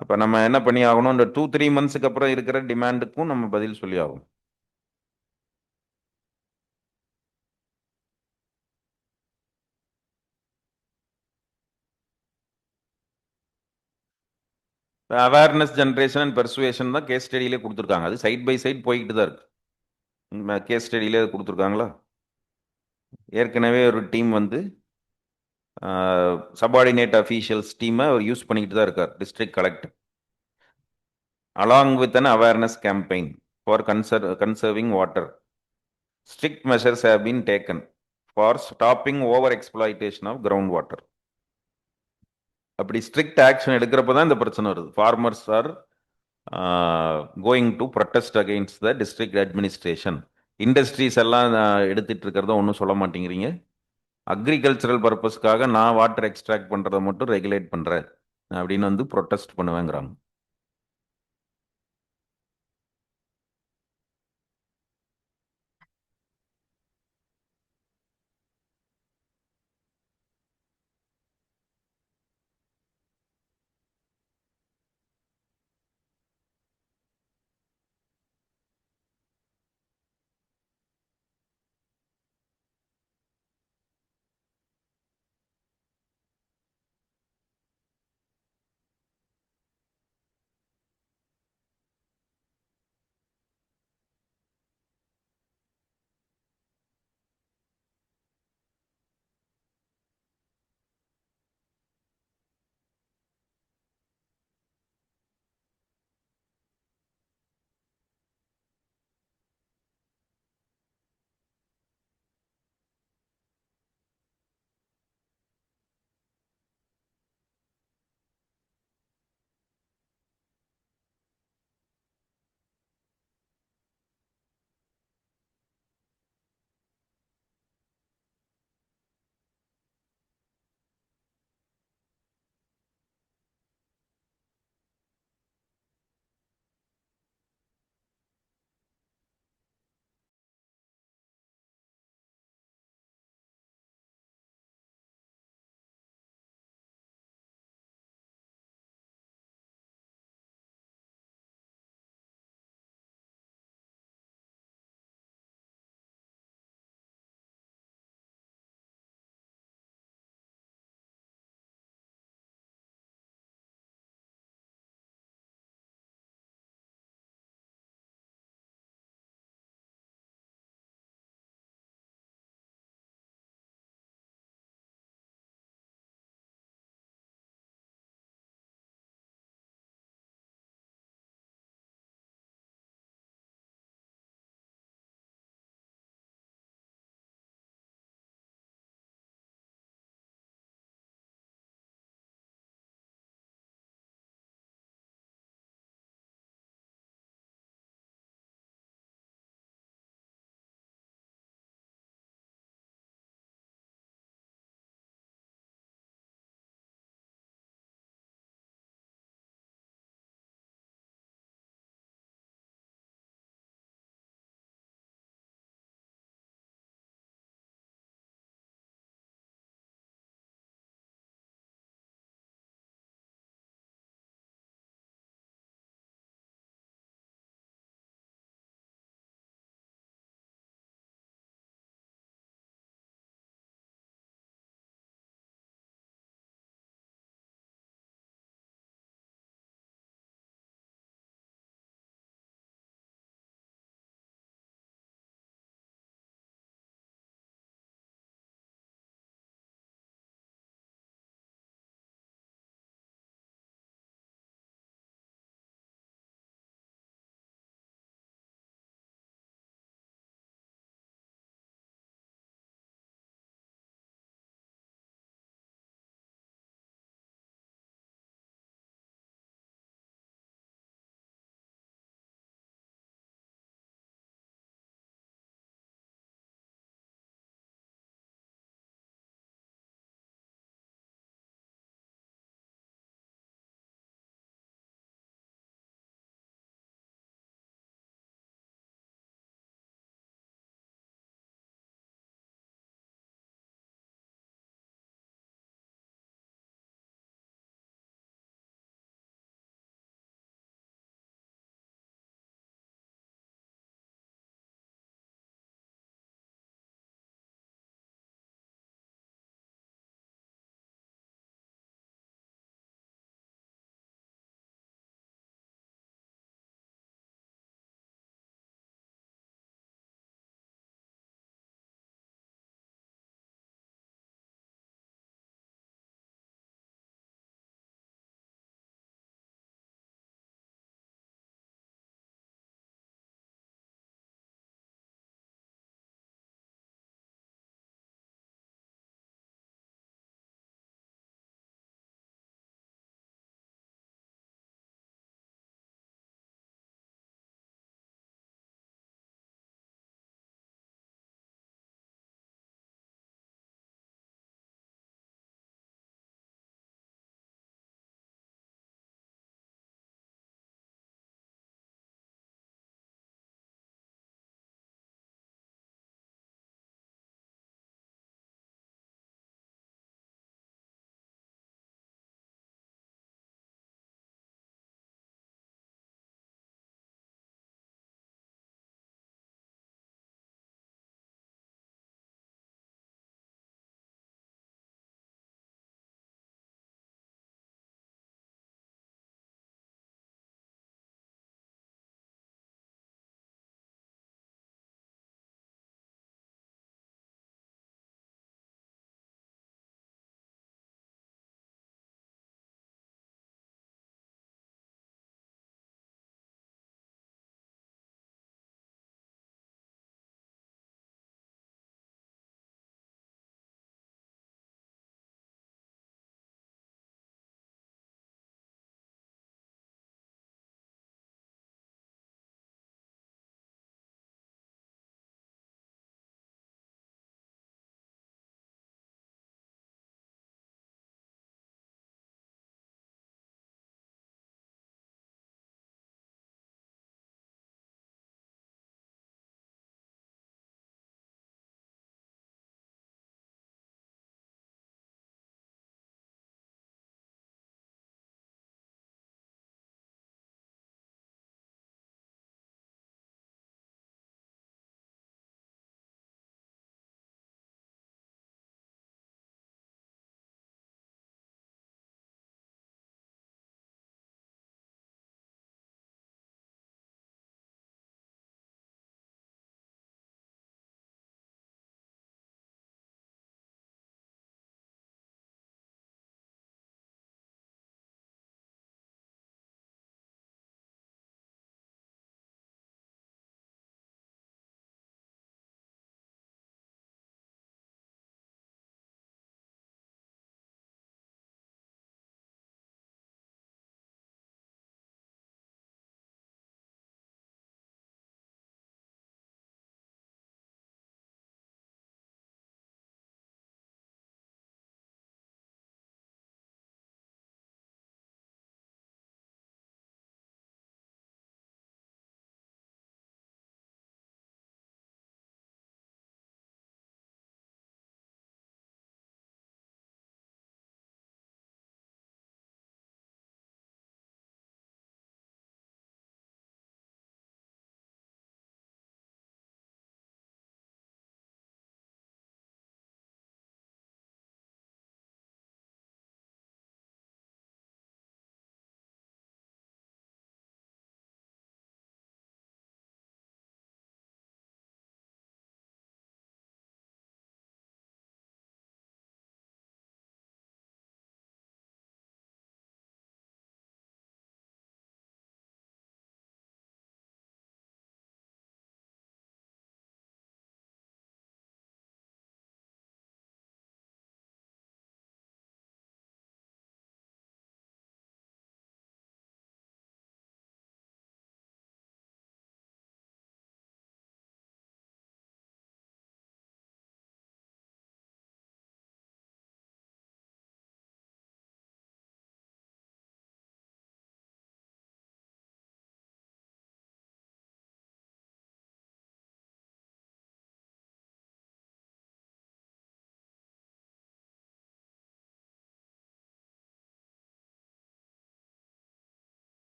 அப்போ நம்ம என்ன பண்ணி ஆகணும், இந்த 2-3 மந்த்ஸுக்கு அப்புறம் இருக்கிற டிமாண்டுக்கும் நம்ம பதில் சொல்லி ஆகணும். அவேர்னஸ் ஜென்ரேஷன் அண்ட் பெர்சுவேஷன் தான் கேஸ் ஸ்டடியிலே கொடுத்துருக்காங்க. அது சைட் பை சைட் போய்கிட்டு தான் இருக்கு. கேஸ் ஸ்டடியிலே கொடுத்துருக்காங்களா? ஏற்கனவே ஒரு டீம் வந்து சபார்டினேட் அஃபீஷியல்ஸ் டீமை அவர் யூஸ் பண்ணிக்கிட்டு தான் இருக்கார், district collector, along with an awareness campaign for conserving water. Strict measures have been taken for stopping over exploitation of ground water. அப்படி ஸ்ட்ரிக்ட் ஆக்ஷன் எடுக்கிறப்ப தான் இந்த பிரச்சனை வருது. Farmers are going to protest against the district administration. Industries எல்லாம் எடுத்துட்டு இருக்கிறத ஒன்றும் சொல்ல மாட்டேங்கிறீங்க. அக்ரிகல்ச்சரல் பர்பஸ்க்காக நான் வாட்டர் எக்ஸ்ட்ராக்ட் பண்ணுறதை மட்டும் ரெகுலேட் பண்ணுறேன் அப்படின்னு வந்து ப்ரொட்டஸ்ட் பண்ணுவேங்கிறாங்க.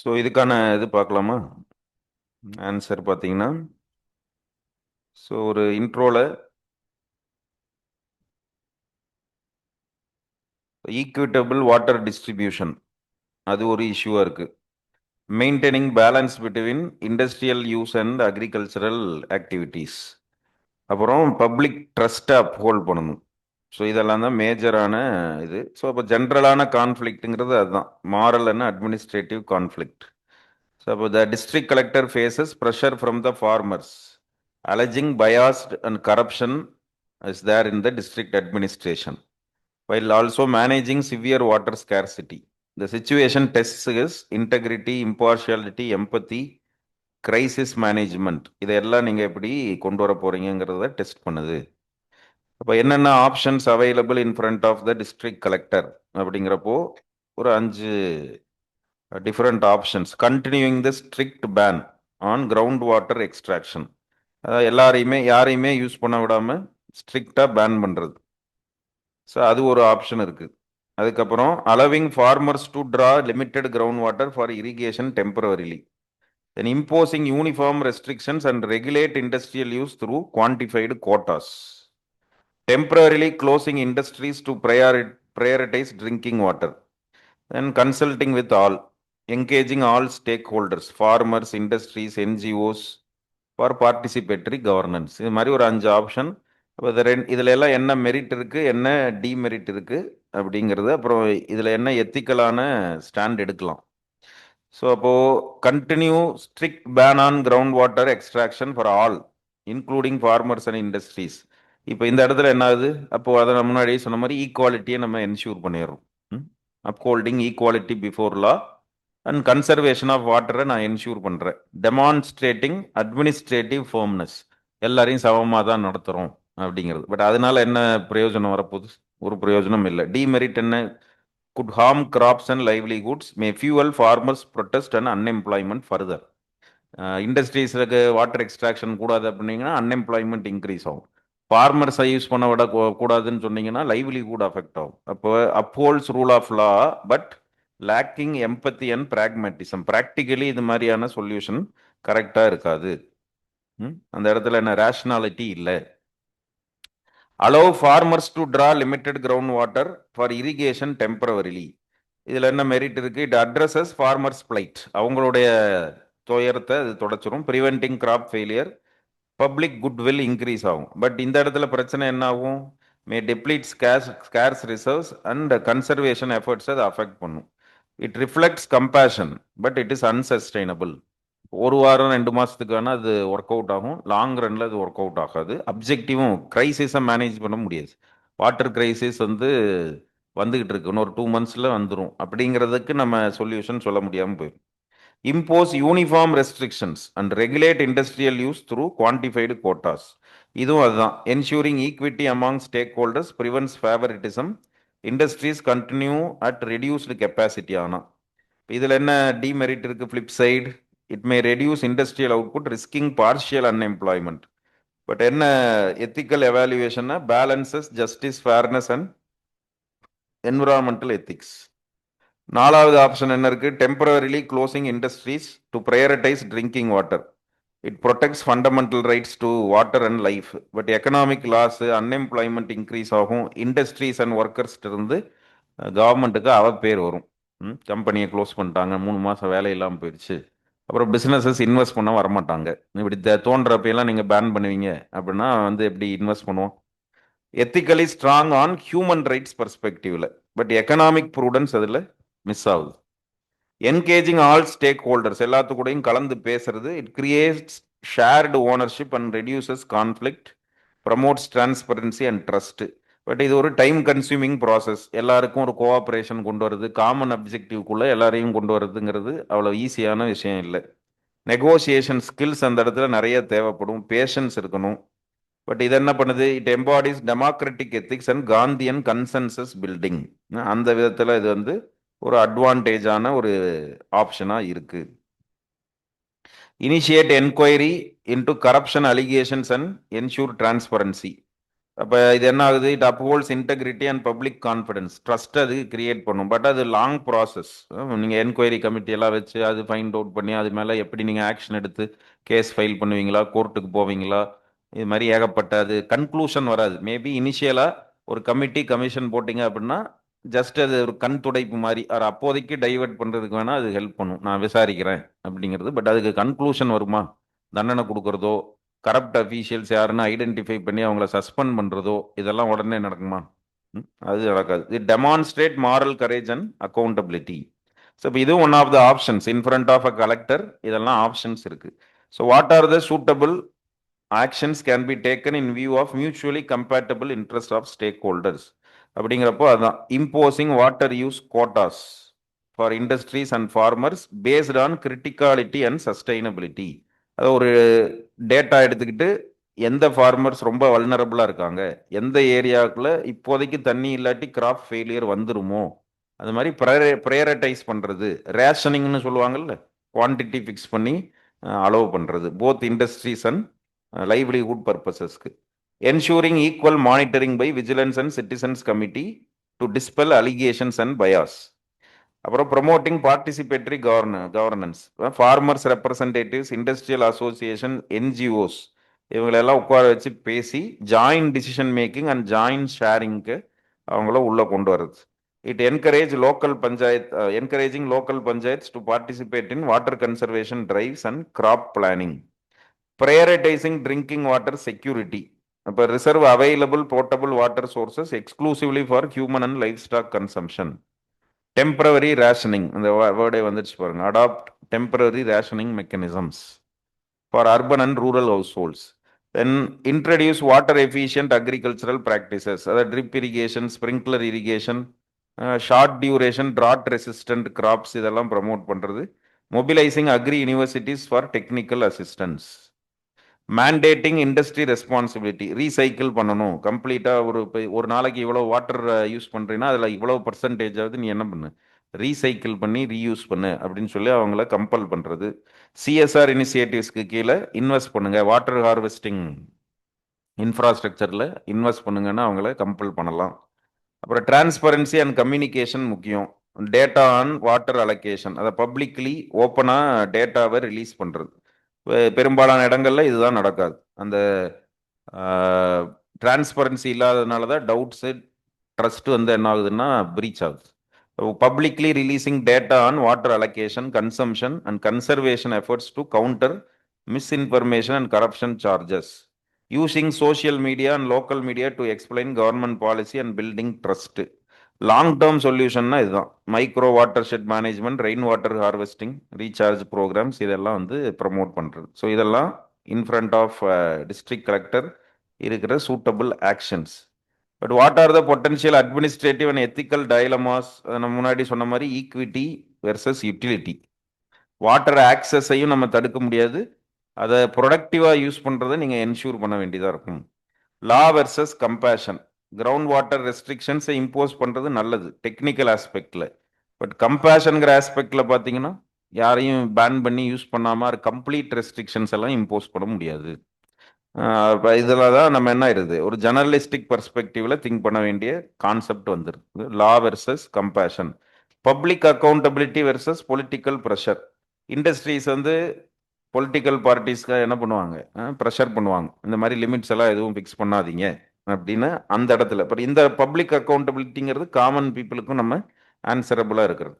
ஸோ இதுக்கான இது பார்க்கலாமா? ஆன்சர் பார்த்தீங்கன்னா, ஸோ ஒரு இன்ட்ரோவில் ஈக்விட்டபிள் வாட்டர் டிஸ்ட்ரிபியூஷன் அது ஒரு இஷ்யூவாக இருக்குது. Maintaining balance between industrial use and agricultural activities. அப்புறம் பப்ளிக் ட்ரஸ்ட்டை அப்ஹோல்ட் பண்ணணும். ஸோ இதெல்லாம் தான் மேஜரான இது. ஸோ அப்போ ஜென்ரலான கான்ஃப்ளிக்ட்டுங்கிறது அதுதான், moral and administrative conflict. So அப்போ the district collector faces pressure from the farmers alleging biased and corruption is there in the district administration while also managing severe water scarcity. The situation tests his integrity, impartiality, empathy, crisis management. இதெல்லாம் நீங்கள் எப்படி கொண்டு வர போறீங்கிறத test பண்ணுது. அப்போ என்னென்ன options available in front of the district collector அப்படிங்கிறப்போ ஒரு 5 different options. Continuing the strict ban on ground water extraction. அதாவது யாரையுமே யூஸ் பண்ண விடாமல் ஸ்ட்ரிக்டாக பேன் பண்ணுறது. ஸோ அது ஒரு ஆப்ஷன் இருக்குது. அதுக்கப்புறம் allowing farmers to draw limited ground water for irrigation temporarily. Then imposing uniform restrictions and regulate industrial use through quantified quotas. Temporarily closing industries to prioritize drinking water. Then consulting with all, engaging all stakeholders, farmers, industries, NGOs for participatory governance. இது மாதிரி ஒரு 5 option. அப்போ இதில் எல்லாம் என்ன merit இருக்குது, என்ன demerit இருக்குது அப்படிங்கிறது, அப்புறம் இதில் என்ன எத்திக்கலான ஸ்டாண்ட் எடுக்கலாம். ஸோ அப்போது continue strict ban on ground water extraction for all including farmers and industries. இப்போ இந்த இடத்துல என்ன ஆகுது, அப்போது அதை நம்ம முன்னாடியே சொன்ன மாதிரி ஈக்குவாலிட்டியை நம்ம என்ஷூர் பண்ணிடுறோம். Upholding equality before law and conservation of வாட்டரை நான் என்ஷூர் பண்ணுறேன். டெமான்ஸ்ட்ரேட்டிங் அட்மினிஸ்ட்ரேட்டிவ் ஃபர்ம்னஸ், எல்லாரையும் சமமாக தான் நடத்துகிறோம் அப்படிங்கிறது. பட் அதனால என்ன பிரயோஜனம் வரப்போகுது? ஒரு பிரயோஜனம் இல்லை. டிமெரிட் என்ன? could harm crops and livelihoods, may fuel farmers protest and unemployment further. இண்டஸ்ட்ரீஸுக்கு வாட்டர் எக்ஸ்ட்ராக்ஷன் கூடாது அப்படின்னீங்கன்னா அன்எம்ப்ளாய்மெண்ட் இன்க்ரீஸ் ஆகும். ஃபார்மர்ஸை யூஸ் பண்ண விட கூடாதுன்னு சொன்னீங்கன்னா லைவ்லிஹுட் அஃபெக்ட் ஆகும். அப்போ upholds rule of law but lacking empathy and pragmatism. Practically இது மாதிரியான சொல்யூஷன் கரெக்டாக இருக்காது. அந்த இடத்துல என்ன ரேஷனாலிட்டி இல்லை. allow farmers to draw limited groundwater for irrigation temporarily. இதில் என்ன மெரிட் இருக்குது? இட் அட்ரஸஸ் ஃபார்மர்ஸ் பிளைட், அவங்களுடைய துயரத்தை அது தொடச்சிரும். Preventing crop failure, public goodwill increase ஆகும். பட் இந்த இடத்துல பிரச்சனை என்ன ஆகும்? May deplete scarce reserves and conservation efforts அதை அஃபெக்ட் பண்ணும். It reflects compassion but it is unsustainable. ஒரு வாரம் 2 மாதத்துக்கான அது ஒர்க் அவுட் ஆகும், லாங் ரன்ல அது ஒர்க் அவுட் ஆகாது. அப்ஜெக்டிவும் கிரைசிஸை மேனேஜ் பண்ண முடியாது. வாட்டர் கிரைசிஸ் வந்துகிட்டு இருக்கு, இன்னொரு 2 monthsல வந்துடும். அப்படிங்கிறதுக்கு நம்ம சொல்யூஷன் சொல்ல முடியாமல் போயிடும். Impose uniform restrictions and regulate industrial use through quantified quotas. இதுவும் அதுதான். Ensuring equity among stakeholders prevents favouritism. Industries continue at reduced capacity. ஆனால் இதில் என்ன டிமெரிட் இருக்குது? Flip side, it may reduce industrial output risking partial unemployment. But என்ன ethical எவாலுவேஷன்னா balances justice, fairness and environmental ethics. 4வது option என்ன இருக்குது? Temporarily closing industries to prioritise drinking water. It protects fundamental rights to water and life. But economic loss, unemployment increase ஆகும். Industries and ஒர்க்கர்ஸ்ட்டு இருந்து கவர்மெண்ட்டுக்கு பேர் வரும். கம்பெனியை க்ளோஸ் பண்ணிட்டாங்க, 3 மாதம் வேலை இல்லாமல் போயிடுச்சு, அப்புறம் பிஸ்னஸஸ் இன்வெஸ்ட் பண்ண வரமாட்டாங்க. இப்படி தோன்றப்பெல்லாம் நீங்கள் பேன் பண்ணுவீங்க அப்படின்னா எப்படி இன்வெஸ்ட் பண்ணுவோம்? Ethically strong on human rights பர்ஸ்பெக்டிவ்ல, பட் எக்கனாமிக் ப்ரூடன்ஸ் அதில் மிஸ் ஆகுது. என்கேஜிங் ஆல் ஸ்டேக் ஹோல்டர்ஸ், எல்லாத்துக்கூடையும் கலந்து பேசுறது. It creates shared ownership and reduces conflict, promotes transparency and trust. But இது ஒரு டைம் கன்சியூமிங் ப்ராசஸ். எல்லாருக்கும் ஒரு கோஆப்ரேஷன் கொண்டு வருது, காமன் அப்ஜெக்டிவ்குள்ளே எல்லாரையும் கொண்டு வருதுங்கிறது அவ்வளோ ஈஸியான விஷயம் இல்லை. நெகோசியேஷன் ஸ்கில்ஸ் அந்த இடத்துல நிறைய தேவைப்படும், பேஷன்ஸ் இருக்கணும். பட் இது என்ன பண்ணுது? It embodies democratic ethics and Gandhian consensus building. அந்த விதத்தில் இது ஒரு அட்வான்டேஜான ஒரு ஆப்ஷனாக இருக்குது. Initiate enquiry into corruption allegations and ensure transparency. அப்போ இது என்ன ஆகுது, it upholds integrity and public confidence, trust அது கிரியேட் பண்ணும். பட் அது லாங் ப்ராசஸ். நீங்கள் என்கொயரி கமிட்டி எல்லாம் வச்சு அது ஃபைண்ட் அவுட் பண்ணி அது மேலே எப்படி நீங்கள் ஆக்ஷன் எடுத்து கேஸ் ஃபைல் பண்ணுவீங்களா, கோர்ட்டுக்கு போவீங்களா, இது மாதிரி ஏகப்பட்ட அது கன்க்ளூஷன் வராது. மேபி இனிஷியலாக ஒரு கமிட்டி கமிஷன் போட்டிங்க அப்படின்னா ஜஸ்ட் அது ஒரு கண் துடைப்பு மாதிரி, அது அப்போதைக்கு டைவெர்ட் பண்ணுறதுக்கு வேணால் அது ஹெல்ப் பண்ணும், நான் விசாரிக்கிறேன் அப்படிங்கிறது. பட் அதுக்கு கன்க்ளூஷன் வருமா, தண்டனை கொடுக்கறதோ, கரப்ட் அஃபீஷியல்ஸ் யாருன்னு ஐடென்டிஃபை பண்ணி அவங்கள சஸ்பெண்ட் பண்ணுறதோ, இதெல்லாம் உடனே நடக்குமா? அது நடக்காது. இது demonstrate moral courage and accountability. So இப்போ இதுவும் one of the options in front of a collector. இதெல்லாம் ஆப்ஷன்ஸ் இருக்கு. So what are the suitable actions can be taken in view of mutually compatible interest of stake holders அப்படிங்கிறப்போ அதுதான் imposing water use quotas for industries and farmers based on criticality and sustainability. அது ஒரு data எடுத்துக்கிட்டு எந்த farmers ரொம்ப வல்னரபுளாக இருக்காங்க, எந்த ஏரியாவுக்குள்ள இப்போதைக்கு தண்ணி இல்லாட்டி கிராப் ஃபெயிலியர் வந்துருமோ, அது மாதிரி ப்ரையரடைஸ் பண்ணுறது, ரேஷனிங்னு சொல்லுவாங்கல்ல, குவான்டிட்டி ஃபிக்ஸ் பண்ணி அலோவ் பண்ணுறது போத் இண்டஸ்ட்ரீஸ் அண்ட் லைவ்லிஹுட் பர்பஸஸ்க்கு. Ensuring equal monitoring by vigilance and citizens committee to dispel allegations and bias. அப்புறம் promoting participatory governance, farmers representatives, industrial association, NGOs இவங்களெல்லாம் உட்கார வச்சு பேசி joint decision making and joint ஷேரிங்க்கு அவங்கள உள்ள கொண்டு வர்றது. It encouraging local panchayats to participate in water conservation drives and crop planning. Prioritising drinking water security. இப்போ reserve available portable water sources exclusively for human and livestock consumption. Temporary rationing, இந்த வேர்டே வந்துச்சு பாருங்க. Adopt temporary rationing mechanisms for urban and rural households. Then introduce water efficient agricultural practices, அதாவது drip irrigation, sprinkler irrigation, short duration drought resistant crops இதெல்லாம் promote பண்ணுறது. Mobilising agri universities for technical assistance. Mandating industry responsibility, recycle பண்ணணும் கம்ப்ளீட்டாக. ஒரு நாளைக்கு இவ்வளோ water use பண்ணுறீங்கன்னா அதில் இவ்வளோ பர்சன்டேஜ் ஆகுது, நீ என்ன பண்ணு, ரீசைக்கிள் பண்ணி ரீயூஸ் பண்ணு அப்படின்னு சொல்லி அவங்கள கம்பல் பண்ணுறது. சிஎஸ்ஆர் இனிஷியேட்டிவ்ஸ்க்கு கீழே இன்வெஸ்ட் பண்ணுங்க, வாட்டர் ஹார்வெஸ்டிங் இன்ஃப்ராஸ்ட்ரக்சரில் இன்வெஸ்ட் பண்ணுங்கன்னா அவங்கள கம்பல் பண்ணலாம். அப்புறம் டிரான்ஸ்பரன்சி அண்ட் கம்யூனிகேஷன் முக்கியம். டேட்டா ஆன் வாட்டர் அலோகேஷன், அதை பப்ளிக்லி ஓப்பனாக டேட்டாவை ரிலீஸ் பண்ணுறது. பெரும்பாலான இடங்கள்ல இதுதான் நடக்காது. அந்த டிரான்ஸ்பரன்சி இல்லாததுனால தான் டவுட்ஸு, ட்ரஸ்ட் வந்து என்ன ஆகுதுன்னா பிரீச் ஆகுது. Publicly releasing data on water allocation, consumption and conservation efforts to counter misinformation and corruption charges. Using social media and local media to explain government policy and building trust. Long term சொல்யூஷன்னா இதுதான். Micro watershed management, rain water harvesting, recharge programmes இதெல்லாம் வந்து promote பண்ணுறது. So இதெல்லாம் in front of district collector இருக்கிற suitable actions. But what are the potential administrative and ethical dilemmas? நம்ம முன்னாடி சொன்ன மாதிரி ஈக்விட்டி வெர்சஸ் யூட்டிலிட்டி. வாட்டர் ஆக்சஸையும் நம்ம தடுக்க முடியாது, அதை ப்ரொடக்டிவாக யூஸ் பண்ணுறதை நீங்கள் என்ஷூர் பண்ண வேண்டியதாக இருக்கும். Law versus compassion, ground water ரெஸ்ட்ரிக்ஷன்ஸை இம்போஸ் பண்ணுறது நல்லது டெக்னிக்கல் ஆஸ்பெக்டில். பட் கம்பேஷனுங்கிற ஆஸ்பெக்டில் பார்த்தீங்கன்னா யாரையும் பேன் பண்ணி யூஸ் பண்ணாமல் கம்ப்ளீட் ரெஸ்ட்ரிக்ஷன்ஸ் எல்லாம் இம்போஸ் பண்ண முடியாது. இதில் தான் நம்ம என்ன ஆயிடுது, ஒரு ஜெர்னலிஸ்டிக் பர்ஸ்பெக்டிவ்ல திங்க் பண்ண வேண்டிய கான்செப்ட் வந்துருக்கு. Law versus compassion. Public accountability versus political pressure. Industries வந்து பொலிட்டிக்கல் பார்ட்டிஸ்க்கு என்ன பண்ணுவாங்க, ப்ரெஷர் பண்ணுவாங்க, இந்த மாதிரி லிமிட்ஸ் எல்லாம் எதுவும் ஃபிக்ஸ் பண்ணாதீங்க அப்படின்னு. அந்த இடத்துல இப்போ இந்த பப்ளிக் அக்கௌண்டபிலிட்டிங்கிறது காமன் பீப்புளுக்கும் நம்ம ஆன்சரபுளாக இருக்கிறது.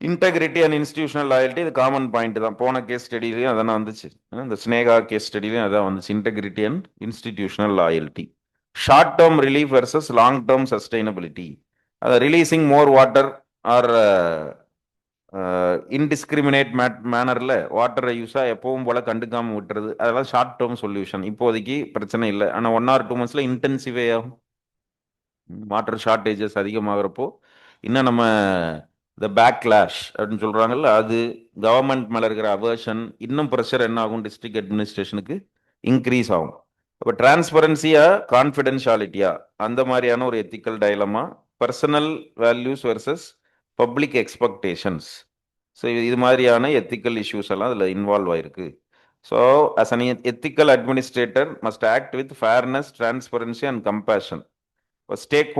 இன்டெகிரிட்டி அண்ட் இன்ஸ்டிடியூஷனல் லாயல்ட்டி, இது காமன் பாயிண்ட் தான். போன கேஸ் ஸ்டடிலையும் அதான வந்துச்சு, இந்த ஸ்னேகா கேஸ் ஸ்டடிலையும் அதான் வந்துச்சு, integrity and institutional loyalty. Short term relief versus long term sustainability. அதை releasing more water or indiscriminate மேனரில் வாட்டரை யூஸாக எப்பவும் போல் கண்டுக்காமல் விட்டுறது, அதெல்லாம் ஷார்ட் டேர்ம் சொல்யூஷன். இப்போதைக்கு பிரச்சனை இல்லை, ஆனால் 1 or 2 months இன்டென்சிவே ஆகும். வாட்டர் ஷார்ட்டேஜஸ் அதிகமாகிறப்போ இன்னும் நம்ம இந்த பேக்லாஷ் அப்படின்னு சொல்கிறாங்கல்ல, அது கவர்மெண்ட் மேலே இருக்கிற அவர்ஷன், இன்னும் ப்ரெஷர் என்ன ஆகும், டிஸ்ட்ரிக்ட் அட்மினிஸ்ட்ரேஷனுக்கு இன்க்ரீஸ் ஆகும். அப்போ டிரான்ஸ்பரன்சியா கான்ஃபிடென்ஷியாலிட்டியா, அந்த மாதிரியான ஒரு ethical dilemma. Personal values versus public expectations. So இது மாதிரியான எத்திக்கல் இஷ்யூஸ் எல்லாம் அதில் இன்வால்வ் ஆயிருக்கு. So, as an ethical administrator, must act with fairness, transparency, and compassion. இப்போ stake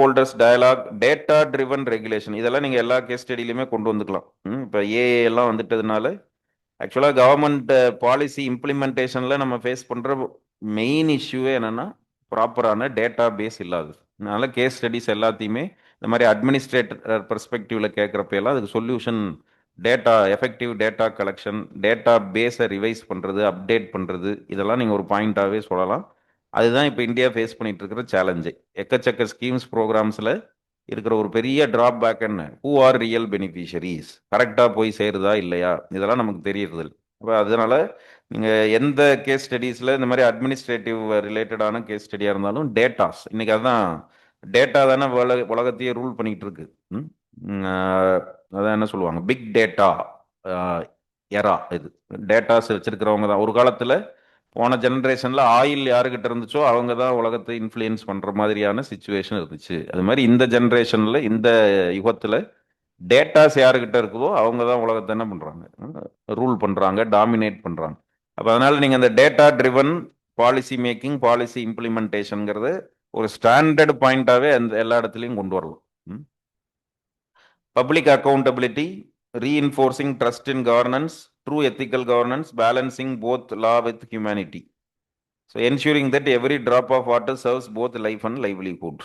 dialogue, data driven regulation, இதெல்லாம் நீங்கள் எல்லா கேஸ் ஸ்டடியிலுமே கொண்டு வந்துக்கலாம். இப்போ ஏஏ எல்லாம் வந்துட்டதுனால ஆக்சுவலாக கவர்மெண்ட் பாலிசி இம்ப்ளிமெண்டேஷனில் நம்ம ஃபேஸ் பண்ணுற மெயின் இஷ்யூவே என்னென்னா ப்ராப்பரான டேட்டா பேஸ் இல்லாது. அதனால கேஸ் ஸ்டடிஸ் எல்லாத்தையுமே இந்த மாதிரி அட்மினிஸ்ட்ரேட்டர் பெர்ஸ்பெக்டிவில் கேட்குறப்ப எல்லாம் அதுக்கு solution data, effective data collection, டேட்டா பேஸை ரிவைஸ் பண்ணுறது, அப்டேட் பண்ணுறது, இதெல்லாம் நீங்கள் ஒரு பாயிண்டாகவே சொல்லலாம். அதுதான் இப்போ இந்தியா ஃபேஸ் பண்ணிட்டு இருக்கிற சேலஞ்சு. எக்கச்சக்க ஸ்கீம்ஸ் ப்ரோக்ராம்ஸில் இருக்கிற ஒரு பெரிய ட்ராப் பேக் என்ன, ஹூ ஆர் ரியல் பெனிஃபிஷரிஸ், கரெக்டாக போய் சேருதா இல்லையா, இதெல்லாம் நமக்கு தெரியறது. அப்போ அதனால நீங்கள் எந்த கேஸ் ஸ்டடீஸில் இந்த மாதிரி அட்மினிஸ்ட்ரேட்டிவ் ரிலேட்டடான கேஸ் ஸ்டடியாக இருந்தாலும் டேட்டாஸ், இன்னைக்கு அதுதான் டேட்டா தானே உலகத்தையே ரூல் பண்ணிட்டு இருக்கு. அதான் என்ன சொல்லுவாங்க, பிக் டேட்டா எரா. இது டேட்டாஸ் வச்சிருக்கிறவங்க தான். ஒரு காலத்தில் போன ஜெனரேஷனில் ஆயில் யாருக்கிட்ட இருந்துச்சோ அவங்க தான் உலகத்தை இன்ஃப்ளூயன்ஸ் பண்ணுற மாதிரியான சுச்சுவேஷன் இருந்துச்சு. அது மாதிரி இந்த ஜெனரேஷனில், இந்த யுகத்தில் டேட்டாஸ் யாருக்கிட்ட இருக்குதோ அவங்க தான் உலகத்தை என்ன பண்ணுறாங்க, ரூல் பண்ணுறாங்க, டாமினேட் பண்ணுறாங்க. அப்போ அதனால் நீங்கள் அந்த data driven policy making, policy இம்ப்ளிமெண்டேஷனுங்கிறது ஒரு ஸ்டாண்டர்ட் பாயிண்டாகவே அந்த எல்லா இடத்துலையும் கொண்டு வரலாம். Public accountability, reinforcing trust in governance, true ethical governance, balancing both law with humanity. So ensuring that every drop of water serves both life and livelihood.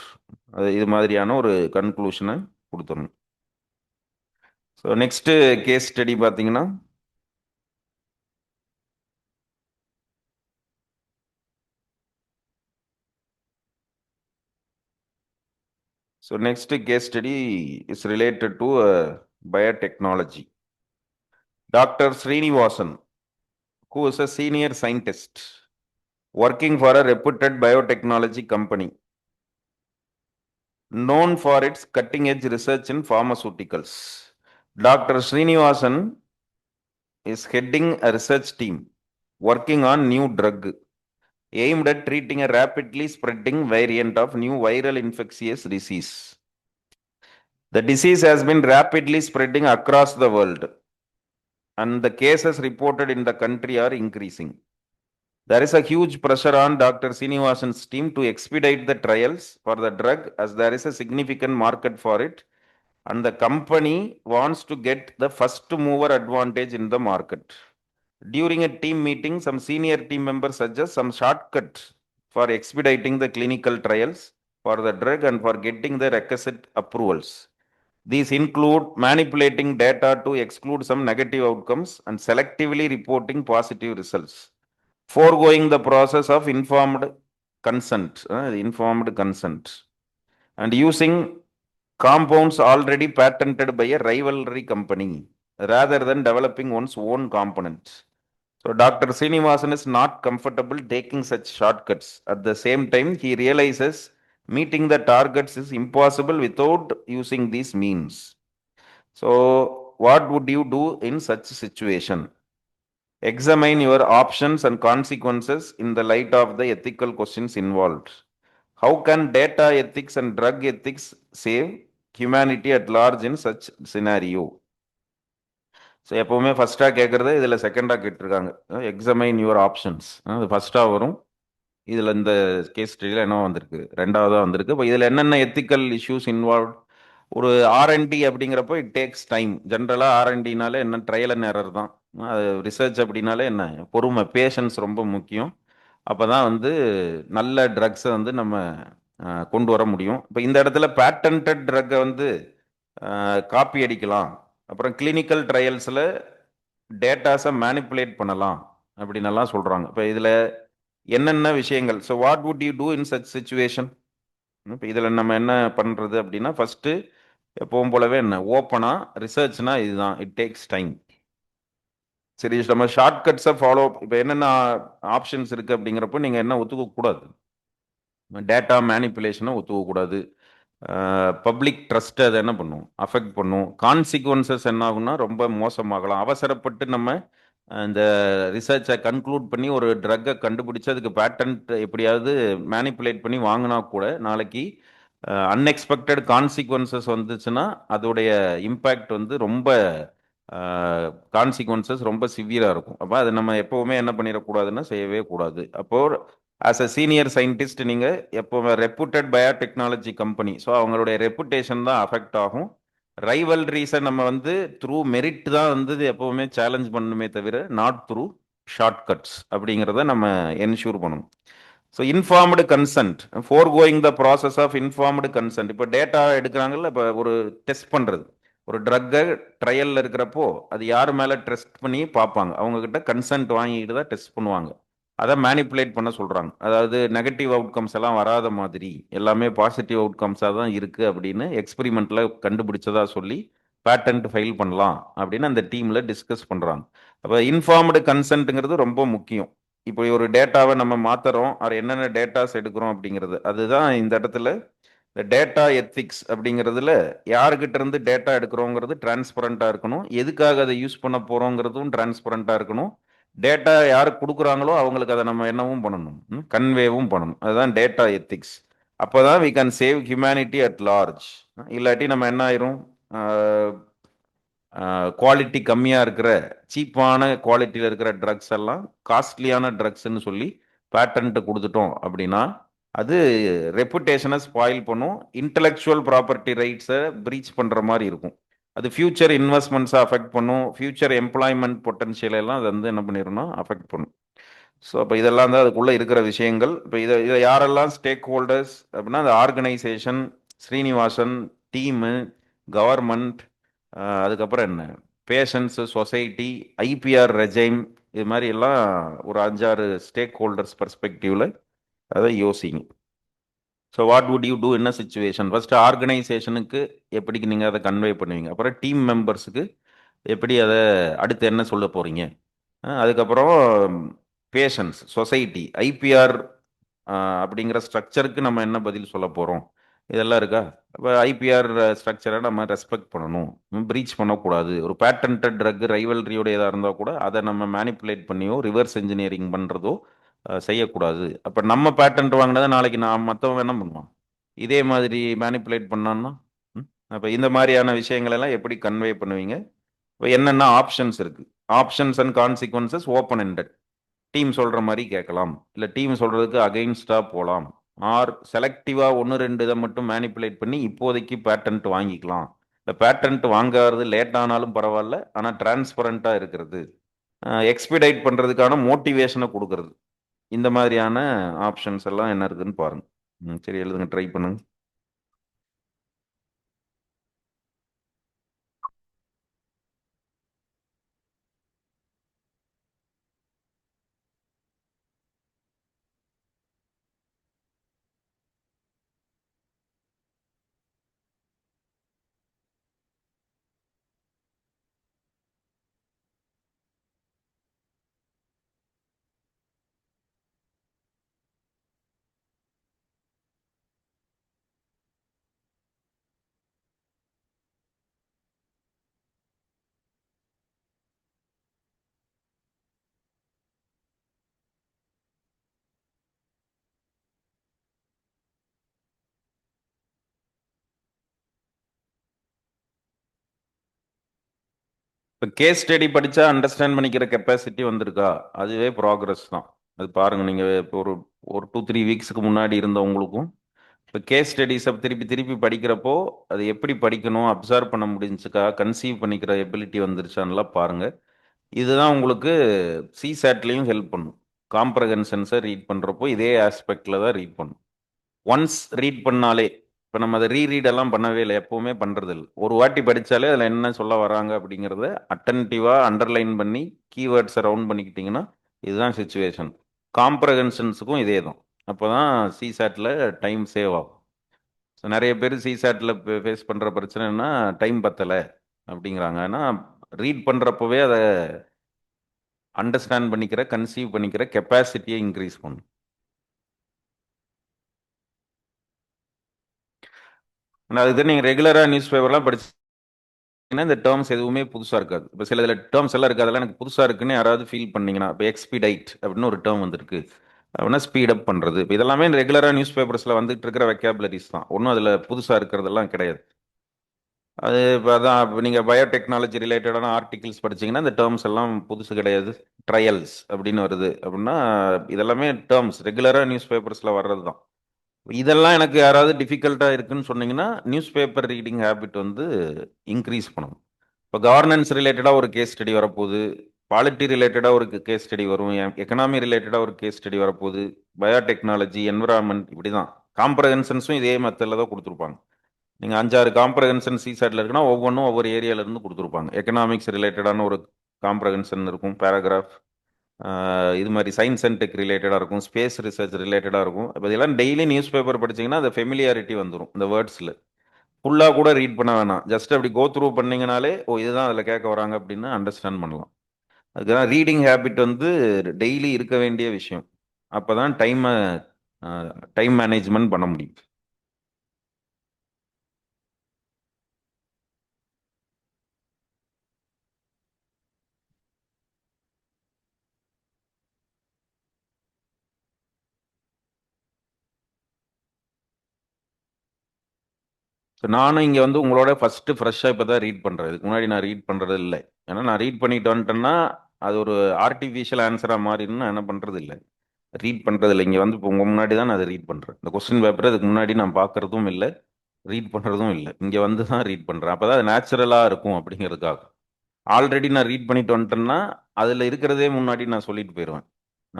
இது மாதிரியான ஒரு கன்க்ளூஷனை கொடுத்துடணும். ஸோ நெக்ஸ்ட் கேஸ் ஸ்டடி பார்த்தீங்கன்னா, so next case study is related to biotechnology. Dr. Srinivasan, who is a senior scientist working for a reputed biotechnology company known for its cutting-edge research in pharmaceuticals. Dr. Srinivasan is heading a research team working on new drug aimed at treating a rapidly spreading variant of new viral infectious disease. The disease has been rapidly spreading across the world, and the cases reported in the country are increasing. There is a huge pressure on Dr. Srinivasan's team to expedite the trials for the drug, as there is a significant market for it, and the company wants to get the first mover advantage in the market. During a team meeting, some senior team members suggest some shortcut for expediting the clinical trials for the drug and for getting the requisite approvals. These include manipulating data to exclude some negative outcomes and selectively reporting positive results, foregoing the process of informed consent, and using compounds already patented by a rivalry company rather than developing one's own components. So Dr. Srinivasan is not comfortable taking such shortcuts. At the same time, he realizes meeting the targets is impossible without using these means. So what would you do in such situation? Examine your options and consequences in the light of the ethical questions involved. How can data ethics and drug ethics save humanity at large in such scenario? So எப்போவுமே ஃபஸ்ட்டாக கேட்குறது இதில் செகண்டாக கேட்டிருக்காங்க. Examine your options, அது ஃபஸ்ட்டாக வரும். இதில் இந்த கேஸ் ஸ்டடியில் என்ன வந்திருக்கு, ரெண்டாவதாக வந்திருக்கு. இப்போ இதில் என்னென்ன எத்திக்கல் இஷ்யூஸ் இன்வால்வ். ஒரு ஆர்என்டி அப்படிங்கிறப்போ இட் டேக்ஸ் டைம். ஜென்ரலாக ஆர்என்டினாலே என்ன, ட்ரையல் அண்ட் எரர் தான். அது ரிசர்ச் அப்படின்னாலே என்ன, பொறுமை, பேஷன்ஸ் ரொம்ப முக்கியம். அப்போ தான் நல்ல ட்ரக்ஸை நம்ம கொண்டு வர முடியும். இப்போ இந்த இடத்துல பேட்டன்டட் ட்ரக்கை காப்பி அடிக்கலாம், அப்புறம் கிளினிக்கல் ட்ரையல்ஸில் டேட்டாஸை மேனிப்புலேட் பண்ணலாம் அப்படின்னு எல்லாம் சொல்கிறாங்க. இப்போ இதில் என்னென்ன விஷயங்கள், so what would you do in such situation? இப்போ இதில் நம்ம என்ன பண்ணுறது அப்படின்னா, ஃபஸ்ட்டு எப்பவும் போலவே என்ன, ஓப்பனாக ரிசர்ச்னா இதுதான், இட் டேக்ஸ் டைம். சரி, நம்ம ஷார்ட்கட்ஸை ஃபாலோ, இப்போ என்னென்ன ஆப்ஷன்ஸ் இருக்குது அப்படிங்கிறப்போ நீங்கள் என்ன ஒத்துக்கக்கூடாது, டேட்டா மேனிப்புலேஷனை ஒத்துக்கக்கூடாது. பப்ளிக் ட்ரஸ்ட்டை அதை என்ன பண்ணும், அஃபெக்ட் பண்ணும். கான்சிக்வன்சஸ் என்ன ஆகும்னா ரொம்ப மோசமாகலாம். அவசரப்பட்டு நம்ம இந்த ரிசர்ச்சை கன்க்ளூட் பண்ணி ஒரு ட்ரக்கை கண்டுபிடிச்சி அதுக்கு பேட்டன்ட் எப்படியாவது மேனிப்புலேட் பண்ணி வாங்கினா கூட நாளைக்கு அன்எக்ஸ்பெக்டட் கான்சிக்வன்சஸ் வந்துச்சுன்னா அதோடைய இம்பேக்ட் ரொம்ப கான்சிக்வன்சஸ் ரொம்ப சிவியராக இருக்கும். அப்போ அது நம்ம எப்போவுமே என்ன பண்ணிடக்கூடாதுன்னா செய்யவே கூடாது. அப்போது ஆஸ் அ சீனியர் சயின்டிஸ்ட் நீங்கள் எப்போ ரெப்புட்டட் பயோடெக்னாலஜி கம்பெனி, ஸோ அவங்களுடைய ரெப்புடேஷன் தான் அஃபெக்ட் ஆகும். ரைவல்ரிஸை நம்ம வந்து த்ரூ மெரிட் தான் வந்து இது எப்போவுமே சேலஞ்ச் பண்ணணுமே தவிர நாட் த்ரூ ஷார்ட்கட்ஸ் அப்படிங்கிறத நம்ம என்ஷூர் பண்ணணும். So informed consent, forgoing the process of informed consent. இப்போ டேட்டா எடுக்கிறாங்கல்ல, இப்போ ஒரு டெஸ்ட் பண்ணுறது, ஒரு ட்ரக்கை ட்ரையலில் இருக்கிறப்போ அது யார் மேலே டெஸ்ட் பண்ணி பார்ப்பாங்க, அவங்கக்கிட்ட கன்சென்ட் வாங்கிட்டு தான் டெஸ்ட் பண்ணுவாங்க. அதை மேனிப்புலேட் பண்ண சொல்கிறாங்க. அதாவது நெகட்டிவ் அவுட்கம்ஸ் எல்லாம் வராத மாதிரி எல்லாமே பாசிட்டிவ் அவுட்கம்ஸாக தான் இருக்குது அப்படின்னு எக்ஸ்பெரிமெண்ட்டில் கண்டுபிடிச்சதா சொல்லி பேட்டன்ட் ஃபைல் பண்ணலாம் அப்படின்னு அந்த டீமில் டிஸ்கஸ் பண்ணுறாங்க. அப்போ இன்ஃபார்ம்டு கன்சென்ட்டுங்கிறது ரொம்ப முக்கியம். இப்போ ஒரு டேட்டாவை நம்ம மாத்துறோம், அது என்னென்ன டேட்டாஸ் எடுக்கிறோம் அப்படிங்கிறது, அதுதான் இந்த இடத்துல இந்த டேட்டா எத்திக்ஸ் அப்படிங்கிறதுல யாருக்கிட்ட இருந்து டேட்டா எடுக்கிறோங்கிறது டிரான்ஸ்பரண்டாக இருக்கணும், எதுக்காக அதை யூஸ் பண்ண போகிறோங்கிறதும் டிரான்ஸ்பரண்டாக இருக்கணும், டேட்டா யாருக்கு கொடுக்குறாங்களோ அவங்களுக்கு அதை நம்ம என்னவும் பண்ணணும், கன்வேவும் பண்ணணும். அதுதான் டேட்டா எத்திக்ஸ். அப்போ தான் we can save humanity at large. இல்லாட்டி நம்ம என்ன ஆயிரும், குவாலிட்டி கம்மியாக இருக்கிற சீப்பான குவாலிட்டியில் இருக்கிற ட்ரக்ஸ் எல்லாம் காஸ்ட்லியான ட்ரக்ஸ்ன்னு சொல்லி பேட்டன்ட் கொடுத்துட்டோம் அப்படின்னா அது ரெப்புடேஷனை ஸ்பாயில் பண்ணும், இன்டலெக்சுவல் ப்ராப்பர்ட்டி ரைட்ஸை ப்ரீச் பண்ணுற மாதிரி இருக்கும். அது ஃபியூச்சர் இன்வெஸ்ட்மெண்ட்ஸை அஃபெக்ட் பண்ணும், ஃபியூச்சர் எம்ப்ளாய்மெண்ட் பொட்டன்ஷியல் எல்லாம் அது வந்து என்ன பண்ணிடும்னா அஃபெக்ட் பண்ணும். ஸோ அப்போ இதெல்லாம் தான் அதுக்குள்ளே இருக்கிற விஷயங்கள். இப்போ இதை யாரெல்லாம் ஸ்டேக் ஹோல்டர்ஸ் அப்படின்னா அந்த ஆர்கனைசேஷன், ஸ்ரீனிவாசன், டீமு, கவர்மெண்ட், அதுக்கப்புறம் என்ன, பேஷன்ஸு, சொசைட்டி, ஐபிஆர் ரெஜைம், இது மாதிரி எல்லாம் ஒரு 5-6 ஸ்டேக் ஹோல்டர்ஸ் பர்ஸ்பெக்டிவ்ல அதை யோசிங்க. So what would you do என்ன சுச்சுவேஷன்? ஃபர்ஸ்ட் ஆர்கனைசேஷனுக்கு எப்படி நீங்கள் அதை கன்வே பண்ணுவீங்க, அப்புறம் டீம் மெம்பர்ஸுக்கு எப்படி அதை அடுத்து என்ன சொல்ல போறீங்க, அதுக்கப்புறம் பேஷன்ஸ், சொசைட்டி, ஐபிஆர் அப்படிங்கிற ஸ்ட்ரக்சருக்கு நம்ம என்ன பதில் சொல்ல போகிறோம், இதெல்லாம் இருக்கா. இப்போ ஐபிஆர் ஸ்ட்ரக்சரை நம்ம ரெஸ்பெக்ட் பண்ணணும், ப்ரீச் பண்ணக்கூடாது. ஒரு பேட்டன்ட் ட்ரக் ரைவல்ரியோட இதாக இருந்தால் கூட அதை நம்ம மேனிப்புலேட் பண்ணியோ ரிவர்ஸ் இன்ஜினியரிங் பண்ணுறதோ செய்யக்கூடாது. அப்போ நம்ம பேட்டன்ட் வாங்கினதை நாளைக்கு நான் மற்றவங்க என்ன பண்ணுவான், இதே மாதிரி மேனிப்புலேட் பண்ணான்னா. அப்போ இந்த மாதிரியான விஷயங்கள் எல்லாம் எப்படி கன்வே பண்ணுவீங்க? இப்போ என்னென்ன ஆப்ஷன்ஸ் இருக்குது, options and consequences open ended. Team சொல்கிற மாதிரி கேட்கலாம், இல்லை டீம் சொல்கிறதுக்கு அகெயின்ஸ்டாக போகலாம், ஆர் செலக்டிவாக ஒன்று ரெண்டு இதை மட்டும் மேனிப்புலேட் பண்ணி இப்போதைக்கு பேட்டன்ட் வாங்கிக்கலாம். இந்த பேட்டன்ட் வாங்காதது லேட் ஆனாலும் பரவாயில்ல, ஆனால் டிரான்ஸ்பரண்ட்டாக இருக்கிறது, எக்ஸ்பிடைட் பண்ணுறதுக்கான மோட்டிவேஷனை கொடுக்கறது. இந்த மாதிரியான ஆப்ஷன்ஸ் எல்லாம் என்ன இருக்குன்னு பாருங்க. சரி, எழுதுங்க, ட்ரை பண்ணுங்க. இப்போ கேஸ் ஸ்டடி படித்தா அண்டர்ஸ்டாண்ட் பண்ணிக்கிற கெப்பாசிட்டி வந்திருக்கா, அதுவே ப்ராக்ரஸ் தான். அது பாருங்கள், நீங்கள் இப்போ ஒரு ஒரு 2-3 வீக்ஸுக்கு முன்னாடி இருந்தவங்களுக்கும் இப்போ கேஸ் ஸ்டடிஸை திருப்பி திருப்பி படிக்கிறப்போ அது எப்படி படிக்கணும், அப்சர்வ் பண்ண முடிஞ்சுக்கா, கன்சீவ் பண்ணிக்கிற எபிலிட்டி வந்துருச்சான்லாம் பாருங்கள். இதுதான் உங்களுக்கு சிசேட்லேயும் ஹெல்ப் பண்ணும். காம்ப்ரஹென்ஷன்ஸை ரீட் பண்ணுறப்போ இதே ஆஸ்பெக்டில் தான் ரீட் பண்ணும். ஒன்ஸ் ரீட் பண்ணாலே, இப்போ நம்ம அதை ரீரீட் எல்லாம் பண்ணவே இல்லை, எப்போவுமே பண்ணுறது இல்லை. ஒரு வாட்டி படித்தாலே அதில் என்ன சொல்ல வராங்க அப்படிங்கிறத அட்டன்டிவாக அண்டர்லைன் பண்ணி கீவேர்ட்ஸை ரவுண்ட் பண்ணிக்கிட்டிங்கன்னா இதுதான் சுச்சுவேஷன். காம்ப்ரஹென்ஷன்ஸுக்கும் இதே தான். அப்போ தான் சிசேட்டில் டைம் சேவ் ஆகும். ஸோ நிறைய பேர் சிசேட்டில் ஃபேஸ் பண்ணுற பிரச்சனைனா டைம் பத்தலை அப்படிங்கிறாங்க. ஆனால் ரீட் பண்ணுறப்பவே அதை அண்டர்ஸ்டாண்ட் பண்ணிக்கிற, கன்சீவ் பண்ணிக்கிற கெப்பாசிட்டியை இன்க்ரீஸ் பண்ணும். அதுக்கு நீங்கள் ரெகுலராக நியூஸ் பேப்பர்லாம் படிச்சீங்கன்னா இந்த டேர்ம்ஸ் எதுவுமே புதுசாக இருக்காது. இப்போ சில இதில் டேர்ம்ஸ் எல்லாம் இருக்குது, அதெல்லாம் எனக்கு புதுசாக இருக்குன்னு யாராவது ஃபீல் பண்ணீங்கன்னா, இப்போ எக்ஸ்பீடைட் அப்படின்னு ஒரு டேர்ம் வந்திருக்கு அப்படின்னா ஸ்பீடப் பண்ணுறது. இப்போ இதெல்லாமே ரெகுலராக நியூஸ் பேப்பர்ஸில் வந்துட்டு இருக்கிற வெக்காபுலரிஸ் தான், ஒன்றும் அதில் புதுசாக இருக்கிறதெல்லாம் கிடையாது. அது இப்போ அதான் இப்போ நீங்கள் பயோடெக்னாலஜி ரிலேட்டடான ஆர்டிகிள்ஸ் படிச்சீங்கன்னா இந்த டேர்ம்ஸ் எல்லாம் புதுசு கிடையாது. ட்ரையல்ஸ் அப்படின்னு வருது அப்படின்னா இதெல்லாமே டேர்ம்ஸ் ரெகுலராக நியூஸ் பேப்பர்ஸில் வர்றது தான். இதெல்லாம் எனக்கு யாராவது டிஃபிகல்ட்டாக இருக்குன்னு சொன்னீங்கன்னா நியூஸ் பேப்பர் ரீடிங் ஹேபிட் வந்து இன்க்ரீஸ் பண்ணணும். இப்போ கவர்னன்ஸ் ரிலேட்டடாக ஒரு கேஸ் ஸ்டடி வரப்போகுது, பாலிட்டி ரிலேட்டடாக ஒரு கேஸ் ஸ்டடி வரும், எக்கனாமி ரிலேட்டடாக ஒரு கேஸ் ஸ்டடி வரப்போகுது, பயோடெக்னாலஜி என்விரான்மெண்ட் இப்படி தான். காம்ப்ரஹென்ஷன்ஸும் இதே மெத்தடில் தான் கொடுத்துருப்பாங்க. நீங்கள் 5-6 காம்ப்ரஹென்ஷன் சிசாட்டில் இருக்குன்னா ஒவ்வொன்றும் ஒவ்வொரு ஏரியால இருந்து கொடுத்துருப்பாங்க. எக்கனாமிக்ஸ் ரிலேட்டடான ஒரு காம்ப்ரஹென்ஷன் இருக்கும், பேராகிராஃப். இது மாதிரி சயின்ஸ் அண்ட் டெக் ரிலேட்டடாக இருக்கும், ஸ்பேஸ் ரிசர்ச் ரிலேட்டடாக இருக்கும். இப்போ இதெல்லாம் டெய்லி நியூஸ் பேப்பர் படிச்சீங்கன்னா அந்த ஃபெமிலியாரிட்டி வந்துடும் இந்த வேர்ட்ஸில். ஃபுல்லாக கூட ரீட் பண்ண வேணாம், ஜஸ்ட் அப்படி கோ த்ரூ பண்ணீங்கனாலே ஓ இதுதான் அதில் கேட்க வராங்க அப்படின்னு அண்டர்ஸ்டாண்ட் பண்ணலாம். அதுதான் ரீடிங் ஹேபிட் வந்து டெய்லி இருக்க வேண்டிய விஷயம். அப்போ தான் டைம் மேனேஜ்மெண்ட் பண்ண முடியும். ஸோ நானும் இங்கே வந்து உங்களோட ஃபர்ஸ்ட் ஃப்ரெஷ்ஷாக இப்போ தான் ரீட் பண்ணுறேன். இதுக்கு முன்னாடி நான் ரீட் பண்ணுறது இல்லை. ஏன்னா நான் ரீட் பண்ணிட்டு வந்துட்டேன்னா அது ஒரு ஆர்டிஃபிஷியல் ஆன்சராக மாறின்னு நான் என்ன பண்ணுறது இல்லை, ரீட் பண்ணுறது இல்லை. இங்கே வந்து இப்போ உங்கள் முன்னாடி தான் நான் அதை ரீட் பண்ணுறேன். இந்த கொஸ்டின் பேப்பரை இதுக்கு முன்னாடி நான் பார்க்குறதும் இல்லை, ரீட் பண்ணுறதும் இல்லை. இங்கே வந்து தான் ரீட் பண்ணுறேன். அப்போ தான் அது நேச்சுரலாக இருக்கும் அப்படிங்கிறதுக்காக. ஆல்ரெடி நான் ரீட் பண்ணிட்டு வந்துட்டேன்னா அதில் இருக்கிறதே முன்னாடி நான் சொல்லிட்டு போயிடுவேன்.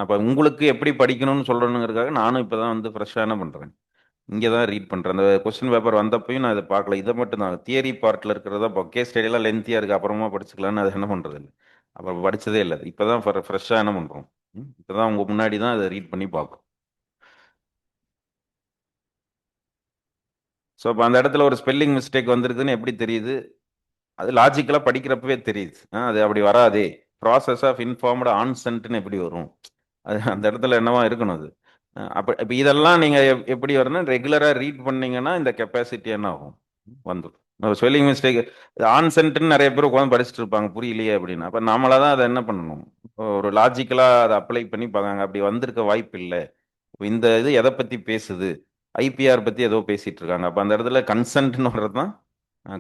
அப்போ உங்களுக்கு எப்படி படிக்கணும்னு சொல்லணுங்கிறதுக்காக நானும் இப்போ தான் வந்து ஃப்ரெஷ்ஷாக என்ன பண்ணுறேன், இங்கே தான் ரீட் பண்ணுறேன். அந்த கொஸ்டின் பேப்பர் வந்தப்பையும் நான் இதை பார்க்கல. இதை மட்டும் தான் தியரி பார்ட்டில் இருக்கிறதா கேஸ் ஸ்டடியெல்லாம் லென்த்தியாக இருக்குது அப்புறமா படிச்சுக்கலான்னு அது என்ன பண்ணுறது இல்லை. அப்புறம் படித்ததே இல்லை. இப்போ தான் ஃப்ரெஷ்ஷாக என்ன பண்ணுறோம், இப்போ தான் உங்கள் முன்னாடி தான் அதை ரீட் பண்ணி பார்ப்போம். ஸோ அப்போ அந்த இடத்துல ஒரு ஸ்பெல்லிங் மிஸ்டேக் வந்திருக்குன்னு எப்படி தெரியுது? அது லாஜிக்கலாக படிக்கிறப்பவே தெரியுது. அது அப்படி வராதே. ப்ராசஸ் ஆஃப் இன்ஃபார்ம்டு ஆன்சென்ட்னு எப்படி வரும்? அது அந்த இடத்துல என்னவா இருக்கணும் அது? அப்போ இப்போ இதெல்லாம் நீங்கள் எப்படி வரணும், ரெகுலராக ரீட் பண்ணீங்கன்னா இந்த கெப்பாசிட்டி என்ன ஆகும், வந்துடும். ஸ்பெல்லிங் மிஸ்டேக் ஆன்சென்ட்னு நிறைய பேர் உட்காந்து படிச்சுட்டு இருப்பாங்க புரியலையே அப்படின்னு. அப்போ நாமளாக தான் அதை என்ன பண்ணணும், ஒரு லாஜிக்கலாக அதை அப்ளை பண்ணி பார்க்காங்க. அப்படி வந்திருக்க வாய்ப்பு இல்லை. இந்த இது எதை பற்றி பேசுது, ஐபிஆர் பற்றி ஏதோ பேசிட்டு இருக்காங்க. அப்போ அந்த இடத்துல கன்சென்ட்னு வர்றது தான்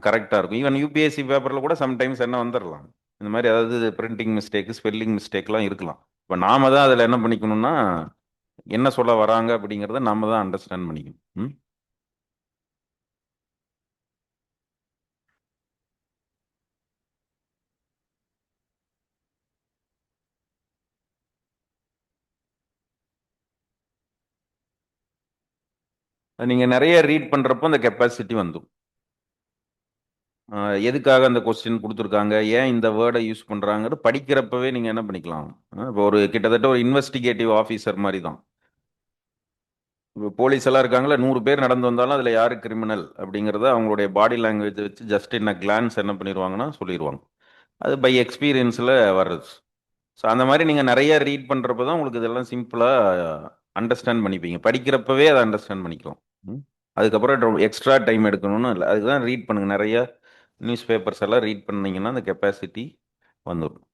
கரெக்டாக இருக்கும். ஈவன் யூபிஎஸ்சி பேப்பரில் கூட சம்டைம்ஸ் என்ன வந்துடலாம், இந்த மாதிரி அதாவது பிரிண்டிங் மிஸ்டேக் ஸ்பெல்லிங் மிஸ்டேக்லாம் இருக்கலாம். இப்போ நாம தான் அதில் என்ன பண்ணிக்கணும்னா என்ன சொல்ல வராங்க அப்படிங்கிறத நாம தான் அண்டர்ஸ்டாண்ட் பண்ணிக்கணும். ம். நீங்க நிறைய ரீட் பண்றப்போ அந்த கெப்பாசிட்டி வந்துடும். எதுக்காக அந்த கொஸ்டின் கொடுத்துருக்காங்க, ஏன் இந்த வேர்டை யூஸ் பண்றாங்கிறது படிக்கிறப்பவே நீங்க என்ன பண்ணிக்கலாம். இப்போ ஒரு கிட்டத்தட்ட ஒரு இன்வெஸ்டிகேட்டிவ் ஆஃபீஸர் மாதிரி தான். இப்போ போலீஸ் எல்லாம் இருக்காங்களா, 100 பேர் நடந்து வந்தாலும் அதில் யாரு கிரிமினல் அப்படிங்கிறத அவங்களுடைய பாடி லாங்குவேஜ் வச்சு ஜஸ்ட் என்ன கிளான்ஸ் என்ன பண்ணிடுவாங்கன்னா சொல்லிடுவாங்க. அது பை எக்ஸ்பீரியன்ஸில் வர்றது. ஸோ அந்த மாதிரி நீங்கள் நிறைய ரீட் பண்ணுறப்ப தான் உங்களுக்கு இதெல்லாம் சிம்பிளாக அண்டர்ஸ்டாண்ட் பண்ணிப்பீங்க. படிக்கிறப்பவே அதை அண்டர்ஸ்டாண்ட் பண்ணிக்கலாம். ம். அதுக்கப்புறம் எக்ஸ்ட்ரா டைம் எடுக்கணும்னு இல்லை, அதுதான் ரீட் பண்ணுங்க. நிறைய நியூஸ் பேப்பர்ஸ் எல்லாம் ரீட் பண்ணீங்கன்னா அந்த கெப்பாசிட்டி வந்துடும்.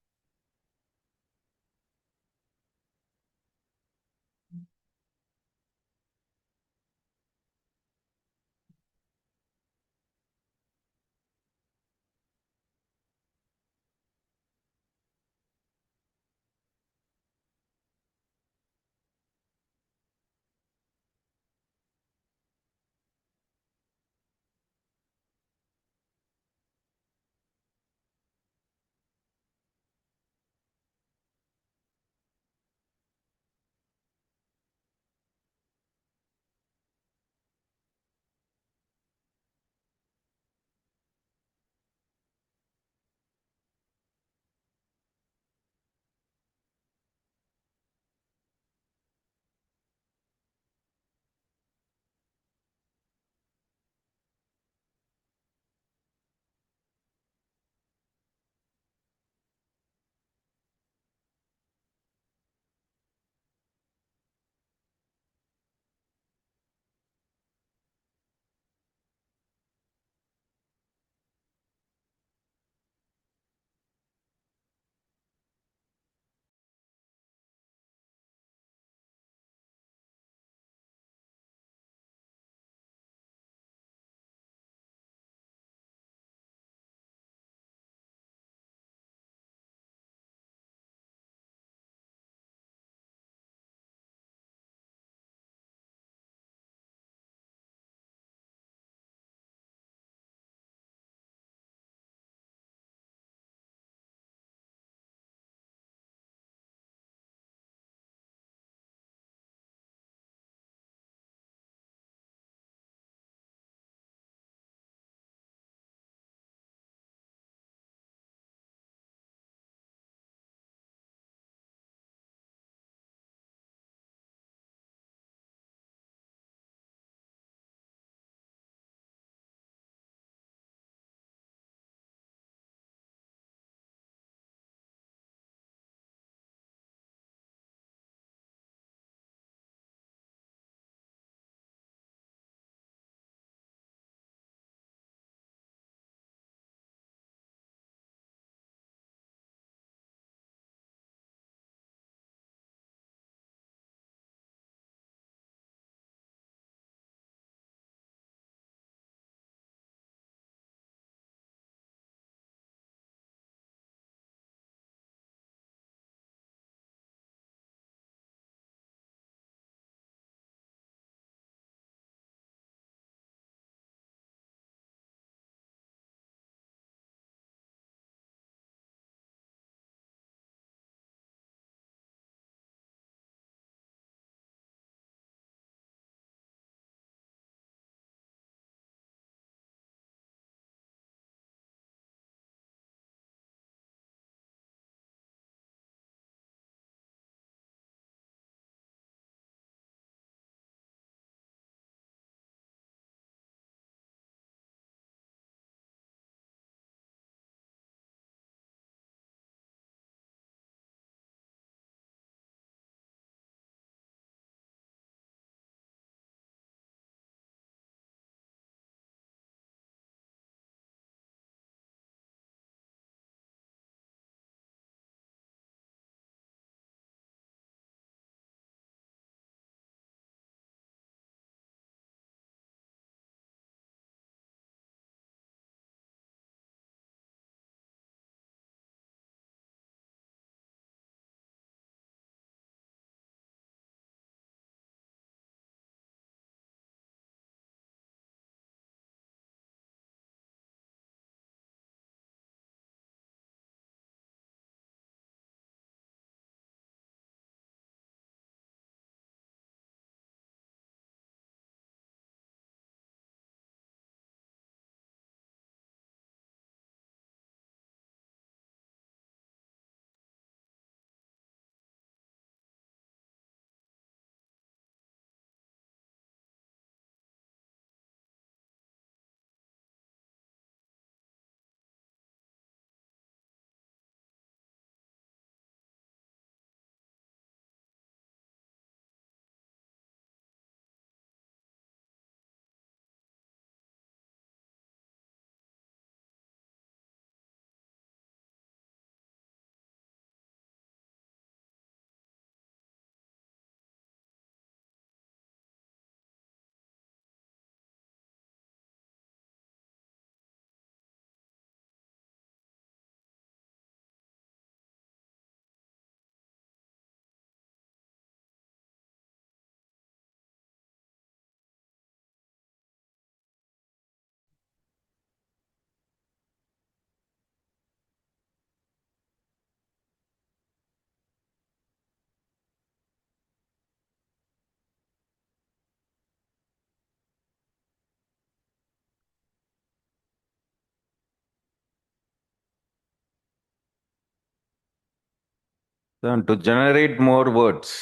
To generate more words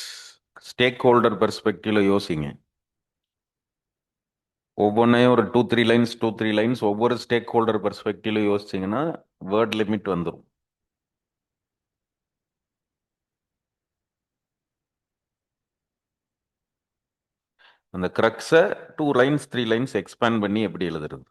stakeholder பெர்ஸ்பெக்டிவ்ல யோசிங்க. ஒவ்வொன்றையும் ஒரு 2-3 லைன்ஸ் ஒவ்வொரு ஸ்டேக் ஹோல்டர் பெர்ஸ்பெக்டிவ்ல யோசிச்சிங்கன்னா வேர்ட் லிமிட் வந்துடும். அந்த க்ரக்ஸை 2 லைன்ஸ் 3 லைன்ஸ் எக்ஸ்பேண்ட் பண்ணி எப்படி எழுதுறது?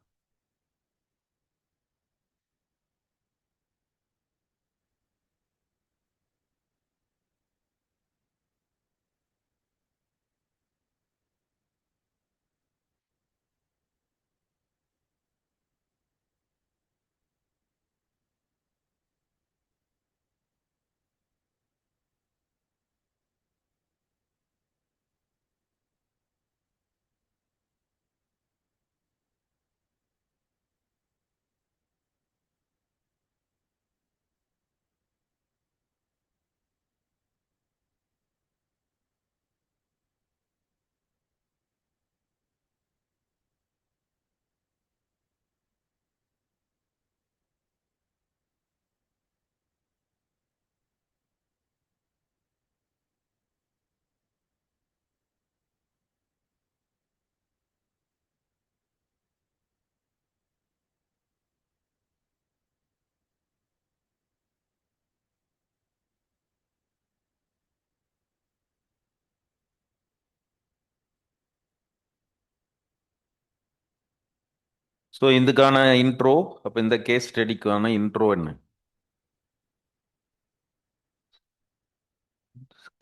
ஸோ இதுக்கான இன்ட்ரோ, அப்போ இந்த கேஸ் ஸ்டடிக்கான இன்ட்ரோ என்ன?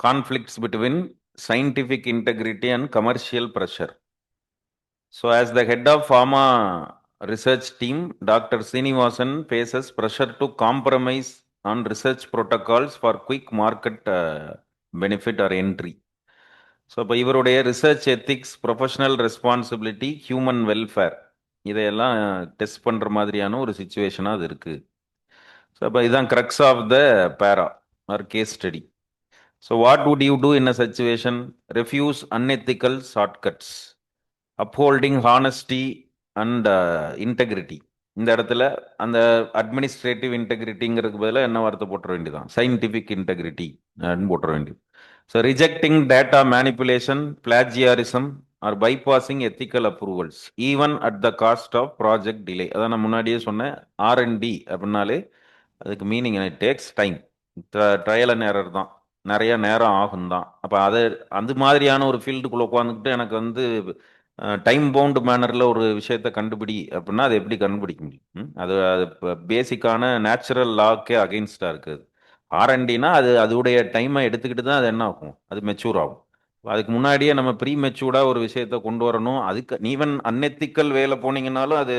Conflicts between scientific integrity and commercial pressure. So, as the head of pharma research team, Dr. Srinivasan faces pressure to compromise on research protocols for quick market benefit or entry. So இப்போ இவருடைய research ethics, professional responsibility, human welfare, இதையெல்லாம் test பண்ணுற மாதிரியான ஒரு சுச்சுவேஷனாக அது இருக்குது. So அப்போ இதுதான் crux of the para or case study. So what would you do in a situation? Refuse unethical shortcuts, upholding honesty and integrity. இந்த இடத்துல அந்த அட்மினிஸ்ட்ரேட்டிவ் இன்டெகிரிட்டிங்கிறதுக்கு பதிலாக என்ன வார்த்தை போட்டுற வேண்டியதான், சயின்டிஃபிக் இன்டெகிரிட்டி போட்டுற வேண்டியது. So rejecting data manipulation, plagiarism or bypassing ethical approvals even at the cost of project delay. அதான் நான் முன்னாடியே சொன்னேன், R&D அப்படின்னாலே அதுக்கு meaning it takes time, trial and error தான், நிறைய நேரம் ஆகும் தான். அப்போ அது அந்த மாதிரியான ஒரு ஃபீல்டுக்குள்ளே உட்காந்துக்கிட்டு எனக்கு வந்து டைம் பவுண்ட் மேனரில் ஒரு விஷயத்த கண்டுபிடி அப்படின்னா அது எப்படி கண்டுபிடிக்க முடியும்? அது அது பேசிக்கான நேச்சுரல் லாக்கே அகெயின்ஸ்டாக இருக்குது. R&Dனா அது அதோடைய டைமை எடுத்துக்கிட்டு தான் அது என்ன ஆகும், அது மெச்சூர் ஆகும். அதுக்கு முன்னாடியே நம்ம ப்ரீ மெச்சூர்டாக ஒரு விஷயத்த கொண்டு வரணும். அதுக்கு ஈவன் அன்எத்திக்கல் வேலை போனீங்கன்னாலும் அது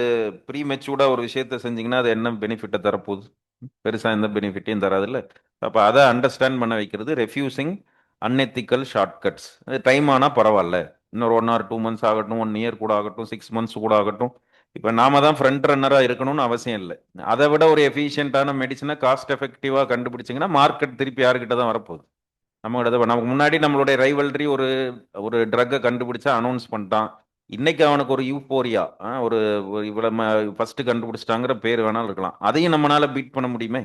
ப்ரீ மெச்சூர்டாக ஒரு விஷயத்த செஞ்சீங்கன்னா அது என்ன பெனிஃபிட்டை தரப்போகுது? பெருசாக எந்த பெனிஃபிட்டையும் தராதுல்ல. அப்போ அதை அண்டர்ஸ்டாண்ட் பண்ண வைக்கிறது ரெஃப்யூசிங் அன்எத்திக்கல் ஷார்ட்கட்ஸ். அது டைம் ஆனால் பரவாயில்ல, இன்னொரு 1 or 2 months ஆகட்டும், 1 year கூட ஆகட்டும், 6 months கூட ஆகட்டும். இப்போ நாம தான் ஃப்ரண்ட் ரன்னராக இருக்கணும்னு அவசியம் இல்லை. அதை விட ஒரு எஃபிஷியன்டான மெடிசனை காஸ்ட் எஃபெக்டிவாக கண்டுபிடிச்சிங்கன்னா மார்க்கெட் திருப்பி யாருக்கிட்ட தான் வரப்போகுது? நமக்கு முன்னாடி நம்மளுடைய ரைவல்ரி ஒரு ஒரு ட்ரக்கை கண்டுபிடிச்சா அனௌன்ஸ் பண்ணிட்டான். இன்னைக்கு அவனுக்கு ஒரு யூஃபோரியா, ஒரு இவ்வளோ ஃபர்ஸ்ட் கண்டுபிடிச்சிட்டாங்கிற பேர் வேணாலும் இருக்கலாம். அதையும் நம்மளால பீட் பண்ண முடியுமே?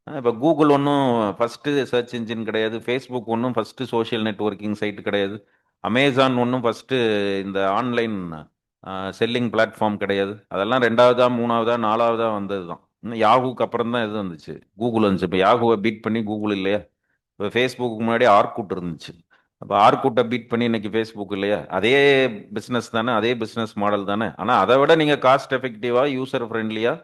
இப்போ கூகுள் ஒன்றும் ஃபஸ்ட்டு சர்ச் இன்ஜின் கிடையாது, ஃபேஸ்புக் ஒன்றும் ஃபஸ்ட்டு சோஷியல் நெட்ஒர்க்கிங் சைட்டு கிடையாது, அமேசான் ஒன்றும் ஃபஸ்ட்டு இந்த ஆன்லைன் செல்லிங் பிளாட்ஃபார்ம் கிடையாது. அதெல்லாம் 2வதா 3வதா 4வதா வந்தது தான். இன்னும் யாஹூக்கு அப்புறம் தான் இது வந்துச்சு, கூகுள் வந்துச்சு. இப்போ யாஹூவை பீட் பண்ணி கூகுள் இல்லையா? இப்போ ஃபேஸ்புக்கு முன்னாடி ஆர்கூட் இருந்துச்சு. அப்போ ஆர்கூட்டை பீட் பண்ணி இன்னைக்கு ஃபேஸ்புக் இல்லையா? அதே பிஸ்னஸ் தானே, அதே பிஸ்னஸ் மாடல் தானே. ஆனால் அதை விட நீங்கள் காஸ்ட் எஃபெக்டிவாக, யூசர் ஃப்ரெண்ட்லியாக,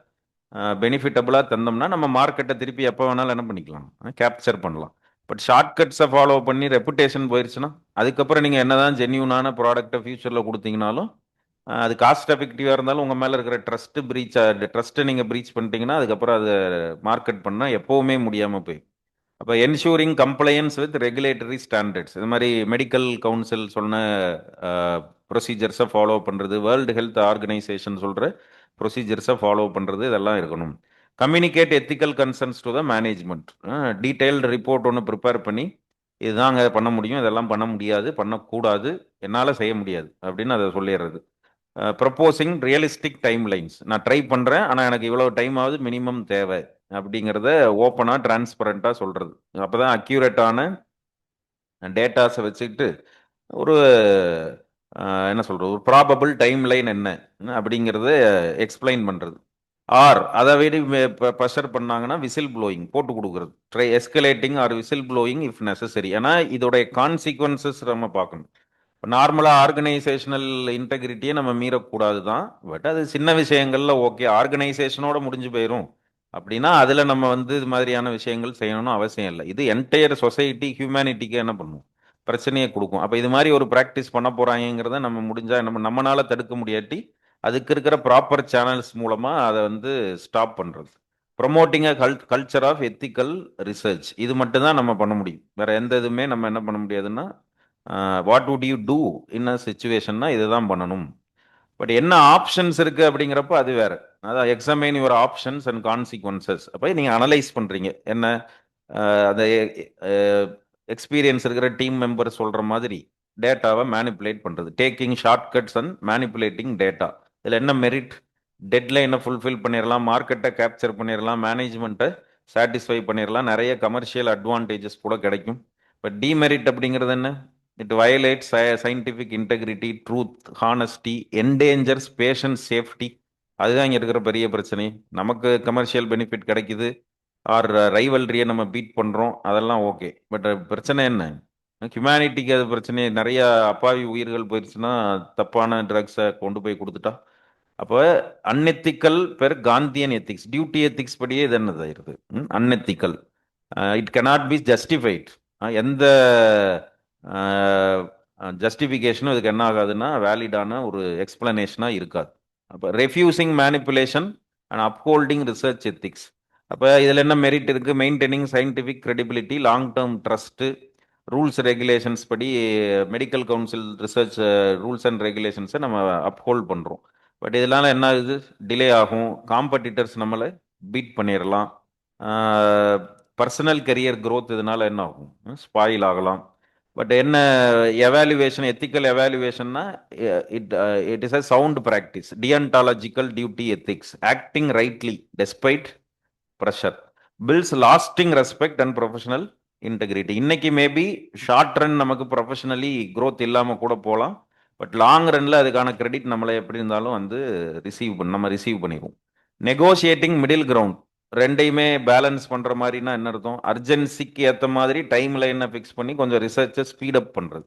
பெனிஃபிட்டபுளாக தந்தோம்னா நம்ம மார்க்கெட்டை திருப்பி எப்போ வேணாலும் என்ன பண்ணிக்கலாம், கேப்சர் பண்ணலாம். பட் ஷார்ட்கட்ஸை ஃபாலோ பண்ணி ரெப்புடேஷன் போயிடுச்சுன்னா அதுக்கப்புறம் நீங்கள் என்னதான் ஜென்யூனான ப்ராடக்டை ஃபியூச்சரில் கொடுத்தீங்கனாலும் அது காஸ்ட் எஃபெக்டிவாக இருந்தாலும் உங்கள் மேலே இருக்கிற ட்ரஸ்ட்டை நீங்கள் ப்ரீச் பண்ணிட்டீங்கன்னா அதுக்கப்புறம் அதை மார்க்கெட் பண்ணால் எப்போவுமே முடியாமல் போய். அப்போ ensuring compliance with regulatory standards, இது மாதிரி மெடிக்கல் கவுன்சில் சொன்ன ப்ரொசீஜர்ஸை ஃபாலோ பண்ணுறது, வேர்ல்டு ஹெல்த் ஆர்கனைசேஷன் சொல்கிற ப்ரொசீஜர்ஸை ஃபாலோ பண்ணுறது, இதெல்லாம் இருக்கணும். Communicate ethical concerns to the management, detailed report ஒன்று ப்ரிப்பேர் பண்ணி இதுதாங்க பண்ண முடியும், இதெல்லாம் பண்ண முடியாது, பண்ணக்கூடாது, என்னால் செய்ய முடியாது அப்படின்னு அதை சொல்லிடுறது. ப்ரப்போசிங் ரியலிஸ்டிக் டைம் லைன்ஸ், நான் ட்ரை பண்ணுறேன் ஆனால் எனக்கு இவ்வளோ டைம் ஆகுது மினிமம் தேவை அப்படிங்கிறத ஓப்பனாக டிரான்ஸ்பரண்ட்டாக சொல்கிறது. அப்போ தான் அக்யூரேட்டான டேட்டாஸை வச்சுக்கிட்டு ஒரு என்ன சொல்கிறது, ஒரு ப்ராபபிள் டைம் லைன் என்ன அப்படிங்கிறத எக்ஸ்பிளைன் பண்ணுறது. ஆர் அதை விட ப்ரெஷர் பண்ணாங்கன்னா விசில் ப்ளோயிங் போட்டு கொடுக்குறது, try escalating or whistle blowing if necessary. ஏன்னா இதோடைய கான்சிக்வன்சஸ் நம்ம பார்க்கணும். நார்மலாக ஆர்கனைசேஷனல் இன்டெகிரிட்டியை நம்ம மீறக்கூடாது தான். பட் அது சின்ன விஷயங்கள்ல ஓகே, ஆர்கனைசேஷனோட முடிஞ்சு போயிடும் அப்படின்னா அதில் நம்ம இது மாதிரியான விஷயங்கள் செய்யணும்னு அவசியம் இல்லை. இது என்டையர் சொசைட்டி ஹியூமனிட்டிக்கு என்ன பண்ணும், பிரச்சனையை கொடுக்கும். அப்போ இது மாதிரி ஒரு ப்ராக்டிஸ் பண்ண போகிறாங்கிறத நம்ம முடிஞ்சா நம்மனால தடுக்க முடியாட்டி அதுக்கு இருக்கிற ப்ராப்பர் சேனல்ஸ் மூலமாக அதை ஸ்டாப் பண்ணுறது. Promoting a culture of ethical research, இது மட்டும்தான் நம்ம பண்ண முடியும். வேற எந்த இதுவுமே நம்ம என்ன பண்ண முடியாதுன்னா, வாட் வுட் யூ டூ இன் அ சுச்சுவேஷன்னா இதுதான் பண்ணணும். பட் என்ன ஆப்ஷன்ஸ் இருக்கு அப்படிங்கிறப்ப அது வேற. அதான் examine your options and consequences. அப்போ நீங்க அனலைஸ் பண்றீங்க என்ன, அந்த எக்ஸ்பீரியன்ஸ் இருக்கிற டீம் மெம்பர் சொல்ற மாதிரி டேட்டாவை மேனிப்புலேட் பண்றது, taking short cuts and manipulating data. இதில் என்ன மெரிட், டெட்லைனை ஃபுல்ஃபில் பண்ணிடலாம், மார்க்கெட்டை கேப்சர் பண்ணிடலாம், மேனேஜ்மெண்ட்டை சாட்டிஸ்ஃபை பண்ணிடலாம், நிறைய கமர்ஷியல் அட்வான்டேஜஸ் கூட கிடைக்கும். பட் டிமெரிட் அப்படிங்கிறது என்ன, it violates scientific integrity, truth, honesty, endangers patients, safety. அதுதான் இங்கே இருக்கிற பெரிய பிரச்சனை. நமக்கு கமர்ஷியல் பெனிஃபிட் கிடைக்குது, ஆர் ரைவல்ரியை நம்ம பீட் பண்ணுறோம், அதெல்லாம் ஓகே. பட் பிரச்சனை என்ன, ஹியூமனிட்டிக்கு அது பிரச்சனை. நிறைய அப்பாவி உயிர்கள் போயிடுச்சுன்னா தப்பான ட்ரக்ஸை கொண்டு போய் கொடுத்துட்டா. அப்போ unethical per Gandhian ethics, duty ethics படியே இது என்னதாயிருது unethical. It cannot be justified. எந்த ஜஸ்டிஃபிகேஷனும் இதுக்கு என்ன ஆகாதுன்னா வேலிடான ஒரு எக்ஸ்பிளனேஷனாக இருக்காது. அப்போ refusing manipulation and upholding research ethics. அப்போ இதில் என்ன மெரிட் இருக்குது, maintaining scientific credibility, long term trust, rules regulations படி medical council research rules and ரெகுலேஷன்ஸை நம்ம அப்ஹோல்ட் பண்ணுறோம். பட் இதனால என்ன ஆகுது, டிலே ஆகும், காம்படிட்டர்ஸ் நம்மளை பீட் பண்ணிடலாம், பர்சனல் கெரியர் growth இதனால என்ன ஆகும், ஸ்பாயில் ஆகலாம். பட் என்ன எவாலுவேஷன், எத்திக்கல் எவாலுவேஷன்னா it is a sound practice, deontological duty ethics, acting rightly despite pressure, builds lasting respect and professional integrity. இன்னைக்கு மேபி ஷார்ட் ரன் நமக்கு ப்ரொஃபஷனலி growth இல்லாமல் கூட போகலாம். பட் லாங் ரன்ல அதுக்கான கிரெடிட் நம்மளை எப்படி இருந்தாலும் நம்ம ரிசீவ் பண்ணிடுவோம். நெகோசியேட்டிங் மிடில் கிரவுண்ட், ரெண்டையுமே பேலன்ஸ் பண்ற மாதிரினா என்ன அர்த்தம், அர்ஜென்சிக்கு ஏற்ற மாதிரி டைம் லைனை ஃபிக்ஸ் பண்ணி கொஞ்சம் ரிசர்ச்சை ஸ்பீட் அப் பண்றது,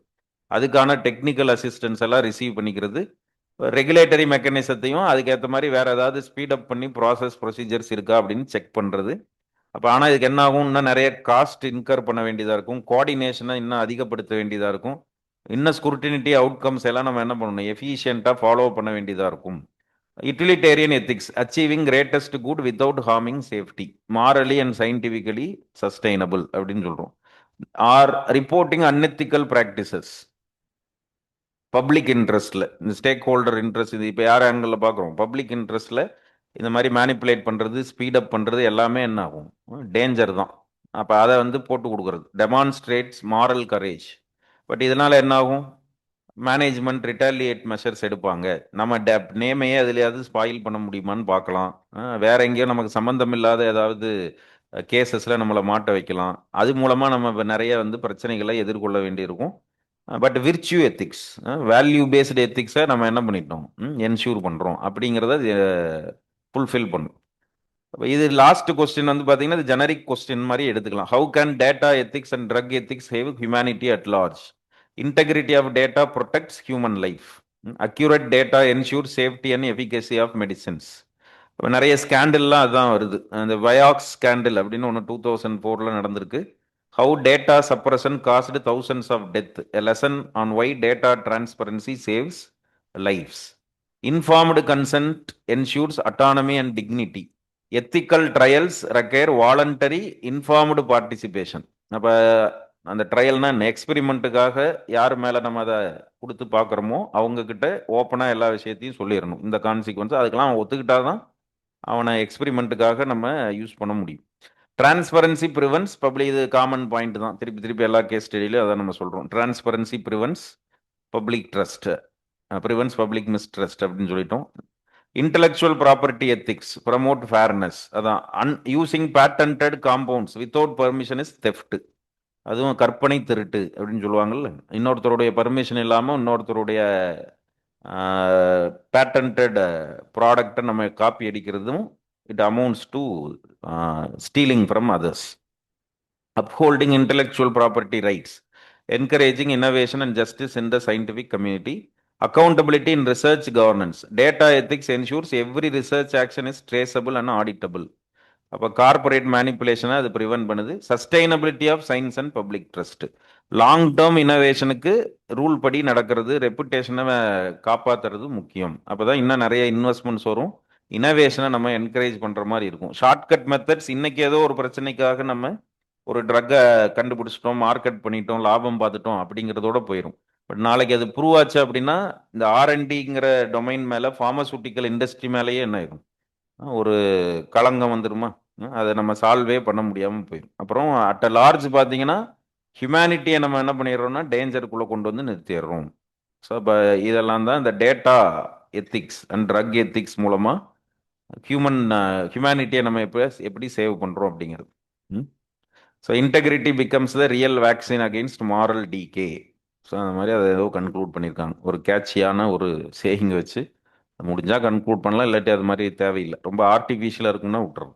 அதுக்கான டெக்னிக்கல் அசிஸ்டன்ஸ் எல்லாம் ரிசீவ் பண்ணிக்கிறது, ரெகுலேட்டரி மெக்கானிசத்தையும் அதுக்கேற்ற மாதிரி வேற ஏதாவது ஸ்பீட் அப் பண்ணி ப்ராசஸ் ப்ரொசீஜர்ஸ் இருக்கா அப்படின்னு செக் பண்றது. அப்போ ஆனால் இதுக்கு என்ன ஆகும், இன்னும் நிறைய காஸ்ட் இன்கர் பண்ண வேண்டியதாக இருக்கும், கோஆர்டினேஷனை இன்னும் அதிகப்படுத்த வேண்டியதாக இருக்கும், இன்னும் ஸ்குருட்டினிட்டி அவுட்கம்ஸ் எல்லாம் நம்ம என்ன பண்ணணும், எஃபிஷியண்டாக ஃபாலோ பண்ண வேண்டியதாக இருக்கும். Utilitarian ethics, achieving greatest good without harming safety, morally and scientifically sustainable அப்படின்னு சொல்கிறோம். Or reporting unethical practices, public இன்ட்ரெஸ்ட்ல, இந்த ஸ்டேக் ஹோல்டர் இன்ட்ரெஸ்ட், இது இப்போ யார் ஆங்கிளில் பார்க்குறோம், பப்ளிக் இன்ட்ரெஸ்ட்ல இந்த மாதிரி மேனிப்புலேட் பண்ணுறது, ஸ்பீடப் பண்ணுறது எல்லாமே என்ன ஆகும், டேஞ்சர் தான். அப்போ அதை போட்டு கொடுக்குறது, டெமான்ஸ்ட்ரேட்ஸ் மாரல் கரேஜ். பட் இதனால் என்ன ஆகும், மேனேஜ்மெண்ட் ரிட்டாலியேட் மெஷர்ஸ் எடுப்பாங்க, நம்ம நேமையே அதுலையாவது ஸ்பாயில் பண்ண முடியுமான்னு பார்க்கலாம், வேற எங்கேயோ நமக்கு சம்மந்தம் இல்லாத ஏதாவது கேசஸில் நம்மளை மாட்ட வைக்கலாம், அது மூலமாக நம்ம நிறைய பிரச்சனைகளை எதிர்கொள்ள வேண்டியிருக்கும். But virtue ethics, value based எத்திக்ஸை நம்ம என்ன பண்ணிட்டோம், என்ஷூர் பண்ணுறோம் அப்படிங்கிறத ஃபுல்ஃபில் பண்ணும். அப்போ இது லாஸ்ட் கொஸ்டின் பார்த்தீங்கன்னா இது ஜெனரிக் கொஸ்டின் மாதிரி எடுத்துக்கலாம். How can data ethics and drug ethics have humanity at large, integrity of data protects human life, accurate data ensure safety and efficacy of medicines. இப்போ நிறைய ஸ்கேண்டில்லாம் அதுதான் வருது. அந்த வயாக்ஸ் ஸ்கேண்டில் அப்படின்னு ஒன்று 2004 நடந்திருக்கு. How data suppression caused thousands of death, a lesson on why data transparency saves lifes, informed consent ensures autonomy and dignity, ethical trials require voluntary informed participation. அப்போ அந்த ட்ரையல்னா எக்ஸ்பெரிமெண்ட்டுக்காக யார் மேலே நம்ம அதை கொடுத்து பார்க்குறோமோ அவங்கக்கிட்ட ஓப்பனாக எல்லா விஷயத்தையும் சொல்லிடணும், இந்த கான்சிக்வன்ஸ். அதுக்கெல்லாம் அவன் ஒத்துக்கிட்டாதான் அவனை எக்ஸ்பெரிமெண்ட்டுக்காக நம்ம யூஸ் பண்ண முடியும். டிரான்ஸ்பரன்சி ப்ரிவென்ஸ் பப்ளிக், இது காமன் பாயிண்ட் தான், திருப்பி திருப்பி எல்லா கேஸ் ஸ்டடியிலும் அதை நம்ம சொல்கிறோம். Transparency prevents public trust, prevents public mistrust அப்படின்னு சொல்லிட்டோம். Intellectual property ethics promote fairness. அதான் using patented compounds without permission is theft. அதுவும் கற்பனை திருட்டு அப்படின்னு சொல்லுவாங்கல்ல. இன்னொருத்தருடைய பர்மிஷன் இல்லாமல் இன்னொருத்தருடைய பேட்டன்டட் ப்ராடக்டை நம்ம காப்பி அடிக்கிறதும் it amounts to stealing from others. upholding intellectual property rights, encouraging innovation and justice in the scientific community, accountability in research governance. Data ethics ensures every research action is traceable and auditable. அப்போ corporate மேனிப்புலேஷனை அது prevent பண்ணுது. Sustainability of science and public trust. Long term இனோவேஷனுக்கு rule படி நடக்கிறது, ரெப்புடேஷனை காப்பாற்றுறது முக்கியம். அப்போ தான் இன்னும் நிறைய இன்வெஸ்ட்மெண்ட்ஸ் வரும், இனோவேஷனை நம்ம என்கரேஜ் பண்ணுற மாதிரி இருக்கும். ஷார்ட்கட் மெத்தட்ஸ், இன்னைக்கு ஏதோ ஒரு பிரச்சனைக்காக நம்ம ஒரு ட்ரக்கை கண்டுபிடிச்சிட்டோம், மார்க்கெட் பண்ணிட்டோம், லாபம் பார்த்துட்டோம் அப்படிங்கிறதோட போயிடும். பட் நாளைக்கு அது ப்ரூவ் ஆச்சு அப்படின்னா இந்த ஆர்என்டிங்கிற டொமைன் மேலே, ஃபார்மசூட்டிக்கல் இண்டஸ்ட்ரி மேலேயே என்ன ஆயிடும், ஒரு களங்கம் வந்துடுமா. அதை நம்ம சால்வே பண்ண முடியாமல் போயிடும். அப்புறம் அட் அ லார்ஜ் பார்த்தீங்கன்னா ஹியூமனிட்டியை நம்ம என்ன பண்ணிடுறோம்னா டேஞ்சருக்குள்ளே கொண்டு வந்து நிறுத்திடுறோம். ஸோ இப்போ இதெல்லாம் தான் இந்த data ethics and drug ethics மூலமாக ஹியூமனிட்டியை நம்ம எப்படி சேவ் பண்ணுறோம் அப்படிங்கிறது. So integrity becomes the real vaccine against moral decay. So அந்த மாதிரி அதை ஏதோ கன்க்ளூட் பண்ணியிருக்காங்க, ஒரு கேட்சியான ஒரு சேயிங் வச்சு. முடிஞ்சால் கன்க்ளூட் பண்ணலாம், இல்லாட்டி அது மாதிரி தேவையில்லை, ரொம்ப ஆர்டிஃபிஷியலாக இருக்குன்னா விட்டுறோம்.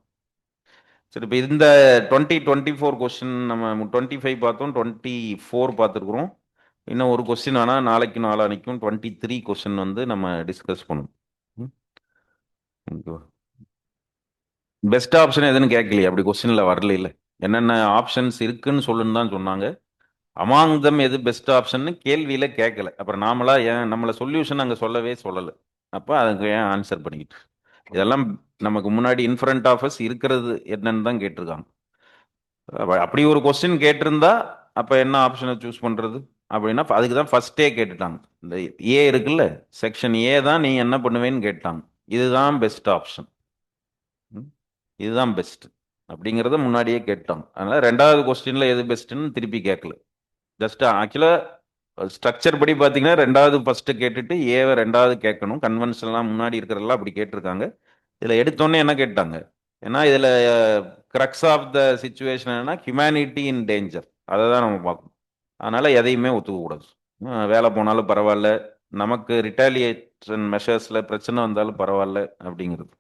சரி, இப்போ இந்த 2024 கொஸ்டின் நம்ம 25 பார்த்தோம், 24 பார்த்துருக்குறோம். இன்னும் ஒரு கொஸ்டின் ஆனால் நாளைக்கு நாளானிக்கும் 23 கொஸ்டின் வந்து நம்ம டிஸ்கஸ் பண்ணுவோம். பெஸ்ட் ஆப்ஷன் எதுன்னு கேட்கலையே, அப்படி கொஸ்டினில் வரல. இல்லை, என்னென்ன ஆப்ஷன்ஸ் இருக்குன்னு சொல்லுன்னு தான் சொன்னாங்க. அமாங் தம் எது பெஸ்ட் ஆப்ஷன் கேள்வியில கேட்கல. அப்புறம் நாமளா ஏன் நம்மளை சொல்யூஷன் அங்கே சொல்லவே சொல்லலை. அப்போ அதுக்கு ஏன் ஆன்சர் பண்ணிக்கிட்டு, இதெல்லாம் நமக்கு முன்னாடி இன்ஃப்ரண்ட் ஆஃப் அஸ் இருக்கிறது என்னன்னு தான் கேட்டிருக்காங்க. அப்படி ஒரு கொஸ்டின் கேட்டிருந்தா அப்போ என்ன ஆப்ஷனை சூஸ் பண்ணுறது அப்படின்னா அதுக்கு தான் ஃபர்ஸ்டே கேட்டுட்டாங்க. இந்த ஏ இருக்குல்ல, செக்ஷன் ஏ தான் நீ என்ன பண்ணுவேன்னு கேட்டாங்க. இதுதான் பெஸ்ட் ஆப்ஷன், இதுதான் பெஸ்ட் அப்படிங்கிறத முன்னாடியே கேட்டாங்க. அதனால ரெண்டாவது கொஸ்டின்ல எது பெஸ்ட்னு திருப்பி கேட்கல. ஜஸ்ட் ஆக்சுவலாக ஸ்ட்ரக்சர் படி பார்த்தீங்கன்னா ரெண்டாவது ஃபர்ஸ்ட் கேட்டுட்டு ஏவை ரெண்டாவது கேட்கணும். கன்வென்ஷன்லாம் முன்னாடி இருக்கிறதெல்லாம் அப்படி கேட்டிருக்காங்க. இதில் எடுத்தோன்னே என்ன கேட்டாங்க, ஏன்னா இதில் கிரக்ஸ் ஆஃப் த சிச்சுவேஷன் என்னன்னா ஹியூமனிட்டி இன் டேஞ்சர், அதை தான் நம்ம பார்க்கணும். அதனால எதையுமே ஒத்துக்கக்கூடாது. வேலை போனாலும் பரவாயில்ல, நமக்கு ரிட்டாலியேஷன் மெஷர்ஸில் பிரச்சனை வந்தாலும் பரவாயில்ல அப்படிங்கிறது.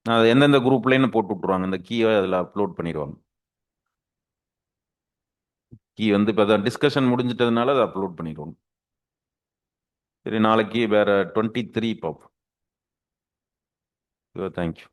அது எந்தெந்த குரூப்லேன்னு போட்டு விட்ருவாங்க, இந்த கீயை அதில் அப்லோட் பண்ணிடுவாங்க. கீ வந்து இப்போ அதான் டிஸ்கஷன் முடிஞ்சிட்டதுனால அதை அப்லோட் பண்ணிடுவாங்க. சரி, நாளைக்கு வேற 23 பார்ப்போம். தேங்க்யூ.